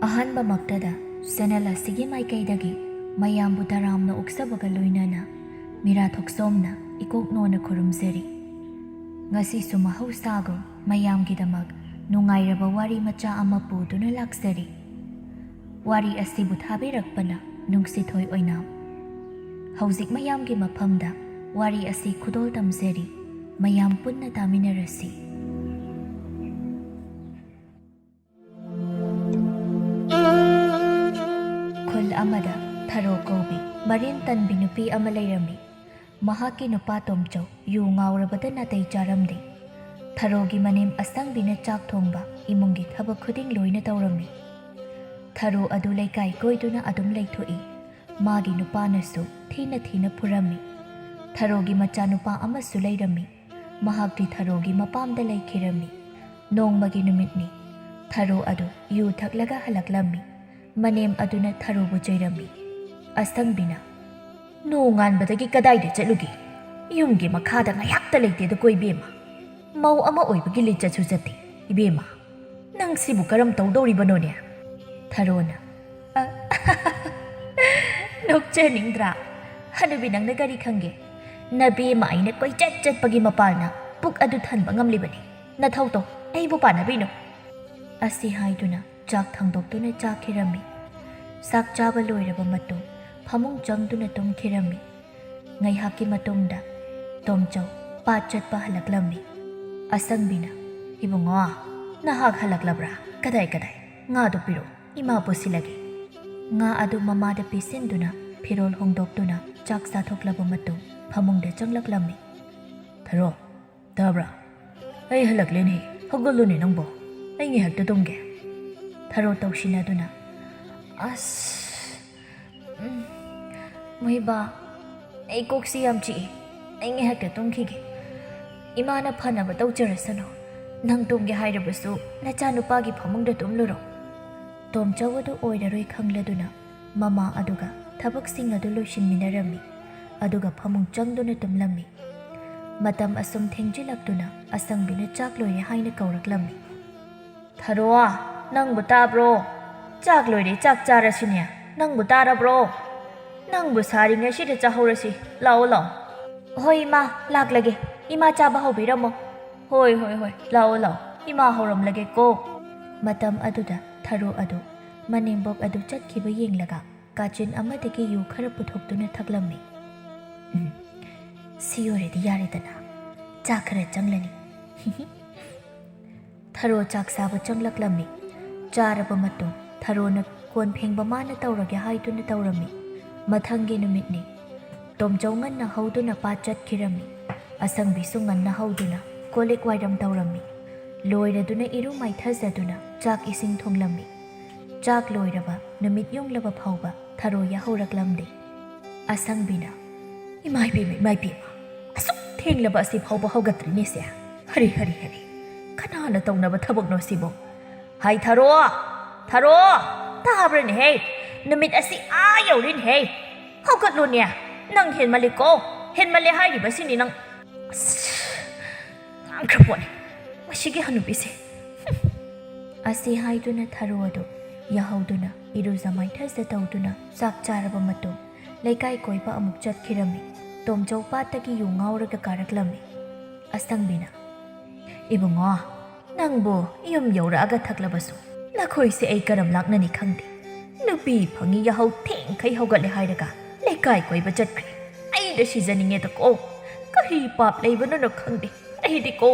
ꯑꯍꯥꯟꯕꯃꯛꯇꯗ channel ꯑꯁꯤꯒꯤ ꯃꯥꯏꯀꯩꯗꯒꯤ ꯃꯌꯥꯝꯕꯨ ꯇꯔꯥꯝꯅ ꯑꯣꯛꯆꯕꯒ ꯂꯣꯏꯅꯅ ꯃꯤꯔꯥ ꯊꯣꯛꯆꯣꯝꯅ ꯏꯀꯣꯛꯅꯣꯅ ꯈꯨꯔꯨꯝꯖꯔꯤ꯫ ꯉꯁꯤꯁꯨ ꯃꯍꯧꯁꯥꯒꯨꯝ ꯃꯌꯥꯝꯒꯤꯗꯃꯛ ꯅꯨꯡꯉꯥꯏꯔꯕ ꯋꯥꯔꯤ ꯃꯆꯥ ꯑꯃ ꯄꯨꯗꯨꯅ ꯂꯥꯛꯆꯔꯤ꯫ ꯋꯥꯔꯤ ꯑꯁꯤꯕꯨ ꯊꯥꯕꯤꯔꯛꯄꯅ ꯅꯨꯡꯁꯤꯊꯣꯏ ꯑꯣꯏꯅꯥꯝ꯫ ꯍꯧꯖꯤꯛ ꯃꯌꯥꯝꯒꯤ ꯃꯐꯝꯗ ꯋꯥꯔꯤ ꯑꯁꯤ ꯈꯨꯗꯣꯜ ꯇꯝꯖꯔꯤ꯫ ꯃꯌꯥꯝ ꯄꯨꯟꯅ ꯇꯥꯃꯤꯟꯅꯔꯁꯤ꯫ ꯈꯨꯜ ꯑꯃꯗ ꯊꯥꯔꯣ ꯀꯧꯕꯤ ꯃꯔꯤꯟ ꯇꯟꯕꯤ ꯅꯨꯄꯤ ꯑꯃ ꯂꯩꯔꯝꯃꯤ꯫ ꯃꯍꯥꯛꯀꯤ ꯅꯨꯄꯥ ꯇꯣꯝꯆꯧ ꯌꯨ ꯉꯥꯎꯔꯕꯗ ꯅꯥꯇꯩ ꯆꯥꯔꯝꯗꯦ꯫ ꯊꯥꯔꯣꯒꯤ ꯃꯅꯦꯝ ꯑꯁꯪꯕꯤꯅ ꯆꯥꯛ ꯊꯣꯡꯕ ꯏꯃꯨꯡꯒꯤ ꯊꯕꯛ ꯈꯨꯗꯤꯡ ꯂꯣꯏꯅ ꯇꯧꯔꯝꯃꯤ꯫ ꯊꯥꯔꯣ ꯑꯗꯨ ꯂꯩꯀꯥꯏ ꯀꯣꯏꯗꯨꯅ ꯑꯗꯨꯝ ꯂꯩꯊꯣꯛꯏ꯫ ꯃꯥꯒꯤ ꯅꯨꯄꯥꯅꯁꯨ ꯊꯤꯅ ꯊꯤꯅ ꯐꯨꯔꯝꯃꯤ꯫ ꯊꯥꯔꯣꯒꯤ ꯃꯆꯥꯅꯨꯄꯥ ꯑꯃꯁꯨ ꯂꯩꯔꯝꯃꯤ꯫ ꯃꯍꯥꯛꯇꯤ ꯊꯥꯔꯣꯒꯤ ꯃꯄꯥꯝꯗ ꯂꯩꯈꯤꯔꯝꯃꯤ꯫ ꯅꯣꯡꯃꯒꯤ ꯅꯨꯃꯤꯠꯅꯤ꯫ ꯊꯥꯔꯣ ꯑꯗꯨ ꯌꯨ ꯊꯛꯂꯒ ꯍꯜꯂꯛꯂꯝꯃꯤ꯫ ꯃꯅꯦꯝ ꯑꯗꯨꯅ ꯊꯥꯔꯣꯕꯨ ꯆꯩꯔꯝꯃꯤ꯫ ꯑꯁꯪꯕꯤꯅ "ꯅꯣꯡꯉꯥꯟꯕꯗꯒꯤ ꯀꯗꯥꯏꯗ ꯆꯠꯂꯨꯒꯦ? ꯌꯨꯝꯒꯤ ꯃꯈꯥꯗ ꯉꯥꯌꯥꯛꯇ ꯂꯩꯇꯦꯗꯀꯣ ꯏꯕꯦꯝꯃ꯫ ꯃꯧ ꯑꯃ ꯑꯣꯏꯕꯒꯤ ꯂꯤꯆꯠꯁꯨ ꯆꯠꯇꯦ꯫ ꯏꯕꯦꯝꯃ, ꯅꯪ ꯁꯤꯕꯨ ꯀꯔꯝ ꯇꯧꯗꯧꯔꯤꯕꯅꯣꯅꯦ?" ꯊꯥꯔꯣꯅ "ꯅꯣꯛꯆꯅꯤꯡꯗ꯭ꯔꯥ? ꯍꯅꯨꯕꯤ ꯅꯪꯅ ꯀꯔꯤ ꯈꯪꯒꯦ? ꯅꯕꯦꯝꯃ ꯑꯩꯅ ꯀꯣꯏꯆꯠ ꯆꯠꯄꯒꯤ ꯃꯄꯥꯜꯅ ꯄꯨꯛ ꯑꯗꯨ ꯊꯟꯕ ꯉꯝꯂꯤꯕꯅꯤ꯫ ꯅꯊꯧ ꯇꯧ, ꯑꯩꯕꯨ ꯄꯥꯟꯅꯕꯤꯅꯨ." ꯑꯁꯤ ꯍꯥꯏꯗꯨꯅ ꯆꯥꯛ ꯊꯥꯡꯗꯣꯛꯇꯨꯅ ꯆꯥꯈꯤꯔꯝꯃꯤ꯫ ꯆꯥꯛ ꯆꯥꯕ ꯂꯣꯏꯔꯕ ꯃꯇꯨꯡ ꯐꯃꯨꯡ ꯆꯪꯗꯨꯅ ꯇꯨꯝꯈꯤꯔꯝꯃꯤ꯫ ꯉꯥꯏꯍꯥꯛꯀꯤ ꯃꯇꯨꯡꯗ ꯇꯣꯝꯆꯧ ꯄꯥꯠ ꯆꯠꯄ ꯍꯜꯂꯛꯂꯝꯃꯤ꯫ ꯑꯁꯪꯕꯤꯅ "ꯏꯕꯨꯡꯉꯣ, ꯅꯍꯥꯛ ꯍꯜꯂꯛꯂꯕ꯭ꯔꯥ? ꯀꯗꯥꯏ ꯉꯥꯗꯨ ꯄꯤꯔꯛꯎ, ꯏꯃꯥ ꯄꯨꯁꯤꯜꯂꯒꯦ." ꯉꯥ ꯑꯗꯨ ꯃꯃꯥꯗ ꯄꯤꯁꯤꯟꯗꯨꯅ ꯐꯤꯔꯣꯜ ꯍꯣꯡꯗꯣꯛꯇꯨꯅ ꯆꯥꯛ ꯆꯥꯊꯣꯛꯂꯕ ꯃꯇꯨꯡ ꯐꯃꯨꯡꯗ ꯆꯪꯂꯛꯂꯝꯃꯤ꯫ "ꯊꯥꯔꯣ, ꯇꯥꯕ꯭ꯔꯥ? ꯑꯩ ꯍꯜꯂꯛꯂꯦꯅꯦ, ꯍꯧꯒꯠꯂꯨꯅꯦ ꯅꯪꯕꯣ, ꯑꯩ ꯉꯥꯏꯍꯥꯛꯇ ꯇꯨꯝꯒꯦ." ꯊꯥꯔꯣ ꯇꯧꯁꯤꯟꯅꯗꯨꯅ "ꯃꯣꯏꯕꯥ, ꯑꯩ ꯀꯣꯛꯁꯤ ꯌꯥꯝ ꯆꯤꯛꯏ, ꯑꯩ ꯉꯥꯏꯍꯥꯛꯇ ꯇꯨꯝꯈꯤꯒꯦ꯫ ꯏꯃꯥꯅ ꯐꯅꯕ ꯇꯧꯖꯔꯁꯅꯨ. ꯅꯪ ꯇꯨꯝꯒꯦ ꯍꯥꯏꯔꯕꯁꯨ ꯅꯆꯥꯅꯨꯄꯥꯒꯤ ꯐꯃꯨꯡꯗ ꯇꯨꯝꯂꯨꯔꯣ." ꯇꯣꯝꯆꯧ ꯑꯗꯨ ꯑꯣꯏꯔꯔꯣꯏ ꯈꯪꯂꯗꯨꯅ ꯃꯃꯥ ꯑꯗꯨꯒ ꯊꯕꯛꯁꯤꯡ ꯑꯗꯨ ꯂꯣꯏꯁꯤꯟꯃꯤꯟꯅꯔꯝꯃꯤ꯫ ꯑꯗꯨꯒ ꯐꯃꯨꯡ ꯆꯪꯗꯨꯅ ꯇꯨꯝꯂꯝꯃꯤ꯫ ꯃꯇꯝ ꯑꯁꯨꯝ ꯊꯦꯡꯖꯤꯜꯂꯛꯇꯨꯅ ꯑꯁꯪꯕꯤꯅ ꯆꯥꯛ ꯂꯣꯏꯔꯦ ꯍꯥꯏꯅ ꯀꯧꯔꯛꯂꯝꯃꯤ꯫ "ꯊꯥꯔꯣ, ꯅꯪꯕꯨ ꯇꯥꯕ꯭ꯔꯣ? ꯆꯥꯛ ꯂꯣꯏꯔꯦ, ꯆꯥꯛ ꯆꯥꯔꯁꯤꯅꯦ. ꯅꯪꯕꯨ ꯇꯥꯔꯕ꯭ꯔꯣ? ꯅꯪꯕꯨ ꯁꯥꯔꯤꯉꯩꯁꯤꯗ ꯆꯥꯍꯧꯔꯁꯤ. ꯂꯥꯛꯑꯣ ꯂꯥꯛꯑꯣ." "ꯍꯣꯏ ꯏꯃꯥ, ꯂꯥꯛꯂꯒꯦ. ꯏꯃꯥ ꯆꯥꯕ ꯍꯧꯕꯤꯔꯝꯃꯣ." "ꯍꯣꯏ, ꯂꯥꯛꯑꯣ ꯂꯥꯛꯑꯣ. ꯏꯃꯥ ꯍꯧꯔꯝꯂꯒꯦꯀꯣ." ꯃꯇꯝ ꯑꯗꯨꯗ ꯊꯥꯔꯣ ꯑꯗꯨ ꯃꯅꯦꯝꯕꯣꯛ ꯑꯗꯨ ꯆꯠꯈꯤꯕ ꯌꯦꯡꯂꯒ ꯀꯥꯆꯤꯟ ꯑꯃꯗꯒꯤ ꯌꯨ ꯈꯔ ꯄꯨꯊꯣꯛꯇꯨꯅ ꯊꯛꯂꯝꯃꯤ꯫ "ꯁꯤ ꯑꯣꯏꯔꯗꯤ ꯌꯥꯔꯦꯗꯅ. ꯆꯥꯛ ꯈꯔ ꯆꯪꯂꯅꯤ." ꯊꯥꯔꯣ ꯆꯥꯛ ꯆꯥꯕ ꯆꯪꯂꯛꯂꯝꯃꯤ꯫ ꯆꯥꯔꯕ ꯃꯇꯨꯡ ꯊꯥꯔꯣꯅ ꯀꯣꯟ ꯐꯦꯡꯕ ꯃꯥꯅ ꯇꯧꯔꯒꯦ ꯍꯥꯏꯗꯨꯅ ꯇꯧꯔꯝꯃꯤ꯫ ꯃꯊꯪꯒꯤ ꯅꯨꯃꯤꯠꯅꯤ꯫ ꯇꯣꯝꯆꯧ ꯉꯟꯅ ꯍꯧꯗꯨꯅ ꯄꯥꯠ ꯆꯠꯈꯤꯔꯝꯃꯤ꯫ ꯑꯁꯪꯕꯤꯁꯨ ꯉꯟꯅ ꯍꯧꯗꯨꯅ ꯀꯣꯜꯂꯤꯛ ꯋꯥꯏꯔꯝ ꯇꯧꯔꯝꯃꯤ꯫ ꯂꯣꯏꯔꯗꯨꯅ ꯏꯔꯨ ꯃꯥꯏꯊꯖꯗꯨꯅ ꯆꯥꯛ ꯏꯁꯤꯡ ꯊꯣꯡꯂꯝꯃꯤ꯫ ꯆꯥꯛ ꯂꯣꯏꯔꯕ ꯅꯨꯃꯤꯠ ꯌꯨꯡꯂꯕ ꯐꯥꯎꯕ ꯊꯥꯔꯣ ꯌꯥꯍꯧꯔꯛꯂꯝꯗꯦ꯫ ꯑꯁꯪꯕꯤꯅ "ꯏꯃꯥꯏꯕꯦꯝꯃ, ꯑꯁꯨꯛ ꯊꯦꯡꯂꯕ ꯑꯁꯤ ꯐꯥꯎꯕ ꯍꯧꯒꯠꯇ꯭ꯔꯤꯅꯦꯁꯦ. ꯍꯔꯤ, ꯀꯅꯥꯅ ꯇꯧꯅꯕ ꯊꯕꯛꯅꯣ ꯁꯤꯕꯣ? ꯍꯥꯏ ꯊꯥꯔꯣ, ꯇꯥꯕ꯭ꯔꯅꯦꯍꯦ? ꯅꯨꯃꯤꯠ ꯑꯁꯤ ꯌꯧꯔꯤꯅꯦꯍꯦ. ꯍꯧꯒꯠꯂꯨꯅꯦ. ꯅꯪ ꯍꯦꯟꯃꯜꯂꯤꯀꯣ. ꯍꯦꯟꯃꯜꯂꯦ ꯍꯥꯏꯔꯤꯕꯁꯤꯅꯤ ꯅꯪ." "ꯉꯥꯡꯈ꯭ꯔꯄꯣꯠꯅꯤ ꯃꯁꯤꯒꯤ ꯍꯅꯨꯕꯤꯁꯦ." ꯑꯁꯤ ꯍꯥꯏꯗꯨꯅ ꯊꯥꯔꯣ ꯑꯗꯨ ꯌꯥꯍꯧꯗꯨꯅ ꯏꯔꯨꯖ ꯃꯥꯏꯊꯖ ꯇꯧꯗꯨꯅ ꯆꯥꯛ ꯆꯥꯔꯕ ꯃꯇꯨꯡ ꯂꯩꯀꯥꯏ ꯀꯣꯏꯕ ꯑꯃꯨꯛ ꯆꯠꯈꯤꯔꯝꯃꯤ꯫ ꯇꯣꯝꯆꯧ ꯄꯥꯠꯇꯒꯤ ꯌꯨ ꯉꯥꯎꯔꯒ ꯀꯥꯔꯛꯂꯝꯃꯤ꯫ ꯑꯁꯪꯕꯤꯅ "ꯏꯕꯨꯡꯉꯣ, ꯅꯪꯕꯨ ꯌꯨꯝ ꯌꯧꯔꯛꯑꯒ ꯊꯛꯂꯕꯁꯨ ꯅꯈꯣꯏꯁꯦ ꯑꯩ ꯀꯔꯝ ꯂꯥꯛꯅꯅꯤ ꯈꯪꯗꯦ. ꯅꯨꯄꯤ ꯐꯪꯉꯤ ꯌꯥꯍꯧ ꯊꯦꯡꯈꯩ ꯍꯧꯒꯠꯂꯦ ꯍꯥꯏꯔꯒ ꯂꯩꯀꯥꯏ ꯀꯣꯏꯕ ꯆꯠꯈ꯭ꯔꯦ. ꯑꯩꯗ ꯁꯤꯖꯅꯤꯡꯉꯦꯗꯀꯣ. ꯀꯔꯤ ꯄꯥꯞ ꯂꯩꯕꯅꯣ ꯈꯪꯗꯦ. ꯑꯩꯗꯤꯀꯣ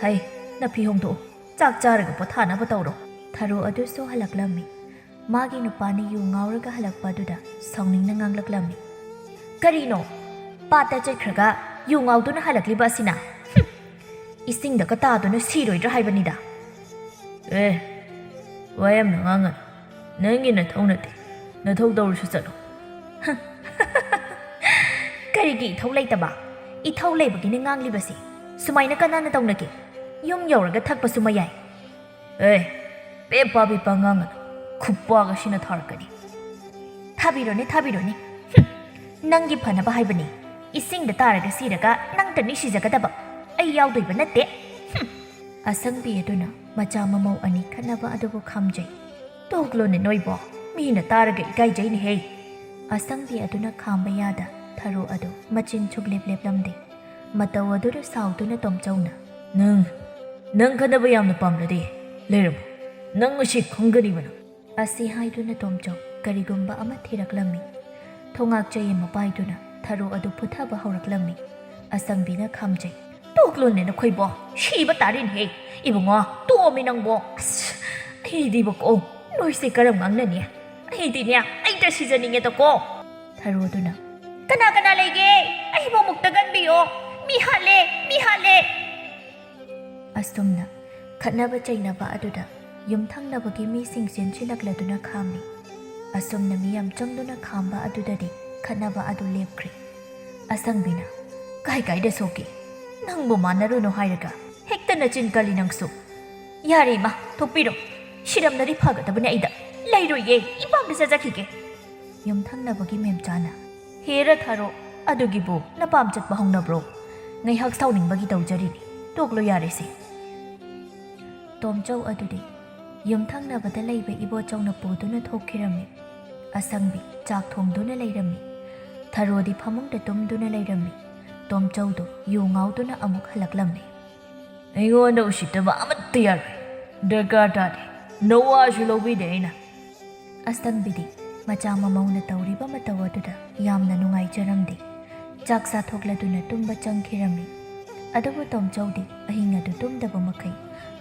ꯍꯩ, ꯅꯐꯤ ꯍꯣꯡꯗꯣꯛꯎ. ꯆꯥꯛ ꯆꯥꯔꯒ ꯄꯣꯊꯥꯅꯕ ꯇꯧꯔꯣ." ꯊꯥꯔꯣ ꯑꯗꯨꯁꯨ ꯍꯜꯂꯛꯂꯝꯃꯤ꯫ ꯃꯥꯒꯤ ꯅꯨꯄꯥꯅ ꯌꯨ ꯉꯥꯎꯔꯒ ꯍꯜꯂꯛꯄ ꯑꯗꯨꯗ ꯁꯥꯎꯅꯤꯡꯅ ꯉꯥꯡꯂꯛꯂꯝꯃꯤ꯫ "ꯀꯔꯤꯅꯣ? ꯄꯥꯠꯇ ꯆꯠꯈ꯭ꯔꯒ ꯌꯨ ꯉꯥꯎꯗꯨꯅ ꯍꯜꯂꯛꯂꯤꯕ ꯑꯁꯤꯅ? ꯏꯁꯤꯡꯗꯒ ꯇꯥꯗꯨꯅ ꯁꯤꯔꯣꯏꯗ꯭ꯔꯥ ꯍꯥꯏꯕꯅꯤꯗ." ꯋꯥ ꯌꯥꯝꯅ ꯉꯥꯡꯒꯅꯨ. ꯅꯪꯒꯤ ꯅꯊꯧ ꯅꯠꯇꯦ. ꯅꯊꯧ ꯇꯧꯔꯁꯨ ꯆꯠꯂꯣ." "ꯀꯔꯤꯒꯤ ꯏꯊꯧ ꯂꯩꯇꯕ? ꯏꯊꯧ ꯂꯩꯕꯒꯤꯅꯦ ꯉꯥꯡꯂꯤꯕꯁꯤ. ꯁꯨꯃꯥꯏꯅ ꯀꯅꯥꯅ ꯇꯧꯅꯒꯦ? ꯌꯨꯝ ꯌꯧꯔꯒ ꯊꯛꯄꯁꯨ ꯃꯌꯥꯏ." ꯄꯦꯄꯥ ꯉꯥꯡꯒꯅꯨ. ꯈꯨꯄꯥꯛꯁꯤꯅ ꯊꯥꯔꯛꯀꯅꯤ." ꯊꯥꯕꯤꯔꯣꯅꯦ. ꯅꯪꯒꯤ ꯐꯅꯕ ꯍꯥꯏꯕꯅꯤ. ꯏꯁꯤꯡꯗ ꯇꯥꯔꯒ ꯁꯤꯔꯒ ꯅꯪꯇꯅꯤ ꯁꯤꯖꯒꯗꯕ. ꯑꯩ ꯌꯥꯎꯗꯣꯏꯕ ꯅꯠꯇꯦ." ꯑꯁꯪꯕꯤ ꯑꯗꯨꯅ ꯃꯆꯥ ꯃꯃꯧ ꯑꯅꯤ ꯈꯠꯅꯕ ꯑꯗꯨꯕꯨ ꯈꯥꯝꯖꯩ꯫ ꯇꯣꯛꯂꯣꯅꯦ ꯅꯣꯏꯕꯣ ꯃꯤꯅ ꯇꯥꯔꯒ ꯏꯀꯥꯏꯖꯩꯅꯦꯍꯦ ꯑꯁꯪꯕꯤ ꯑꯗꯨꯅ ꯈꯥꯝꯕ ꯌꯥꯗ ꯊꯔꯣ ꯑꯗꯨ ꯃꯆꯤꯟ ꯁꯨꯛꯂꯦꯞ ꯂꯦꯞꯂꯝꯗꯦ ꯃꯇꯧ ꯑꯗꯨꯗ ꯁꯥꯎꯗꯨꯅ ꯇꯣꯝꯆꯧꯅ ꯅꯪ ꯈꯟꯅꯕ ꯌꯥꯝꯅ ꯄꯥꯝꯂꯗꯤ ꯂꯩꯔꯝꯃꯣ ꯅꯪ ꯉꯁꯤ ꯈꯪꯒꯅꯤꯕ ꯅꯪ ꯑꯁꯤ ꯍꯥꯏꯗꯨꯅ ꯇꯣꯝꯆꯧ ꯀꯔꯤꯒꯨꯝꯕ ꯑꯃ ꯊꯤꯔꯛꯂꯝꯃꯤ ꯊꯣꯉꯥꯛ ꯆꯩ ꯑꯃ ꯄꯥꯏꯗꯨꯅ ꯊꯔꯣ ꯑꯗꯨ ꯐꯨꯊꯕ ꯍꯧꯔꯛꯂꯝꯃꯤ ꯑꯁꯪꯕꯤꯅ ꯈꯥꯝꯖꯩ ꯇꯣꯛꯂꯣꯅꯦ ꯅꯈꯣꯏꯕꯣ ꯁꯤꯕ ꯇꯥꯔꯦꯅꯦꯍꯦ ꯏꯕꯨꯡꯉꯣ ꯇꯣꯛꯑꯝꯃꯤ ꯅꯪꯕꯣ ꯑꯁ ꯑꯩꯗꯤꯕꯀꯣ ꯅꯣꯏꯁꯦ ꯀꯔꯝ ꯉꯥꯡꯅꯅꯤ ꯑꯩꯗꯤꯅꯦ ꯑꯩꯇ ꯁꯤꯖꯅꯤꯡꯉꯦꯗꯀꯣ ꯊꯔꯣꯗꯨꯅ ꯀꯅꯥ ꯂꯩꯒꯦ ꯑꯩꯕꯨ ꯑꯃꯨꯛꯇ ꯒꯟꯕꯤꯌꯣ ꯃꯤ ꯍꯥꯠꯂꯦ ꯑꯁꯨꯝꯅ ꯈꯠꯅꯕ ꯆꯩꯅꯕ ꯑꯗꯨꯗ ꯌꯨꯝꯊꯪꯅꯕꯒꯤ ꯃꯤꯁꯤꯡ ꯆꯦꯟꯁꯤꯜꯂꯛꯂꯗꯨꯅ ꯈꯥꯝꯃꯤ ꯑꯁꯨꯝꯅ ꯃꯤꯌꯥꯝ ꯆꯪꯗꯨꯅ ꯈꯥꯝꯕ ꯑꯗꯨꯗꯗꯤ ꯈꯠꯅꯕ ꯑꯗꯨ ꯂꯦꯞꯈ꯭ꯔꯦ ꯑꯁꯪꯕꯤꯅ ꯀꯥꯏꯗ ꯁꯣꯛꯀꯦ ꯅꯪꯕꯨ ꯃꯥꯟꯅꯔꯨꯅꯨ ꯍꯥꯏꯔꯒ ꯍꯦꯛꯇ ꯅꯆꯤꯟ ꯀꯜꯂꯤ ꯅꯪꯁꯨ ꯌꯥꯔꯦ ꯏꯃꯥ ꯊꯣꯛꯄꯤꯔꯣ ꯁꯤꯔꯝꯅꯗꯤ ꯐꯒꯗꯕꯅꯦ ꯑꯩꯗ ꯂꯩꯔꯣꯏꯌꯦ ꯏꯄꯥꯝꯗ ꯆꯠꯆꯈꯤꯒꯦ ꯌꯨꯝꯊꯪꯅꯕꯒꯤ ꯃꯦꯝꯆꯥꯅ ꯍꯦꯔ ꯊꯥꯔꯣ ꯑꯗꯨꯒꯤꯕꯨ ꯅꯄꯥꯝ ꯆꯠꯄ ꯍꯧꯅꯕ꯭ꯔꯣ ꯉꯥꯏꯍꯥꯛ ꯁꯥꯎꯅꯤꯡꯕꯒꯤ ꯇꯧꯖꯔꯤꯅꯤ ꯇꯣꯛꯂꯣ ꯌꯥꯔꯦꯁꯦ ꯇꯣꯝꯆꯧ ꯑꯗꯨꯗꯤ ꯌꯨꯝꯊꯪꯅꯕꯗ ꯂꯩꯕ ꯏꯕꯣꯆꯧꯅ ꯄꯨꯗꯨꯅ ꯊꯣꯛꯈꯤꯔꯝꯃꯤ ꯑꯁꯪꯕꯤ ꯆꯥꯛ ꯊꯣꯡꯗꯨꯅ ꯂꯩꯔꯝꯃꯤ ꯊꯔꯣꯗꯤ ꯐꯃꯨꯡꯗ ꯇꯨꯝꯗꯨꯅ ꯂꯩꯔꯝꯃꯤ ꯇꯣꯝꯆꯧꯗꯨ ꯌꯨ ꯉꯥꯎꯗꯨꯅ ꯑꯃꯨꯛ ꯍꯜꯂꯛꯂꯝꯃꯤ ꯑꯩꯉꯣꯟꯗ ꯎꯁꯤꯠꯇꯕ ꯑꯃꯠꯇ ꯌꯥꯔꯣꯏ ꯗꯔꯀꯥꯔ ꯇꯥꯗꯦ ꯅꯋꯥꯁꯨ ꯂꯧꯕꯤꯗꯦ ꯑꯩꯅ ꯑꯁꯪꯕꯤꯗꯤ ꯃꯆꯥ ꯃꯃꯧꯅ ꯇꯧꯔꯤꯕ ꯃꯇꯧ ꯑꯗꯨꯗ ꯌꯥꯝꯅ ꯅꯨꯡꯉꯥꯏꯖꯔꯝꯗꯦ ꯆꯥꯛ ꯆꯥꯊꯣꯛꯂꯗꯨꯅ ꯇꯨꯝꯕ ꯆꯪꯈꯤꯔꯝꯃꯤ ꯑꯗꯨꯕꯨ ꯇꯣꯝꯆꯧꯗꯤ ꯑꯍꯤꯡ ꯑꯗꯨ ꯇꯨꯝꯗꯕ ꯃꯈꯩ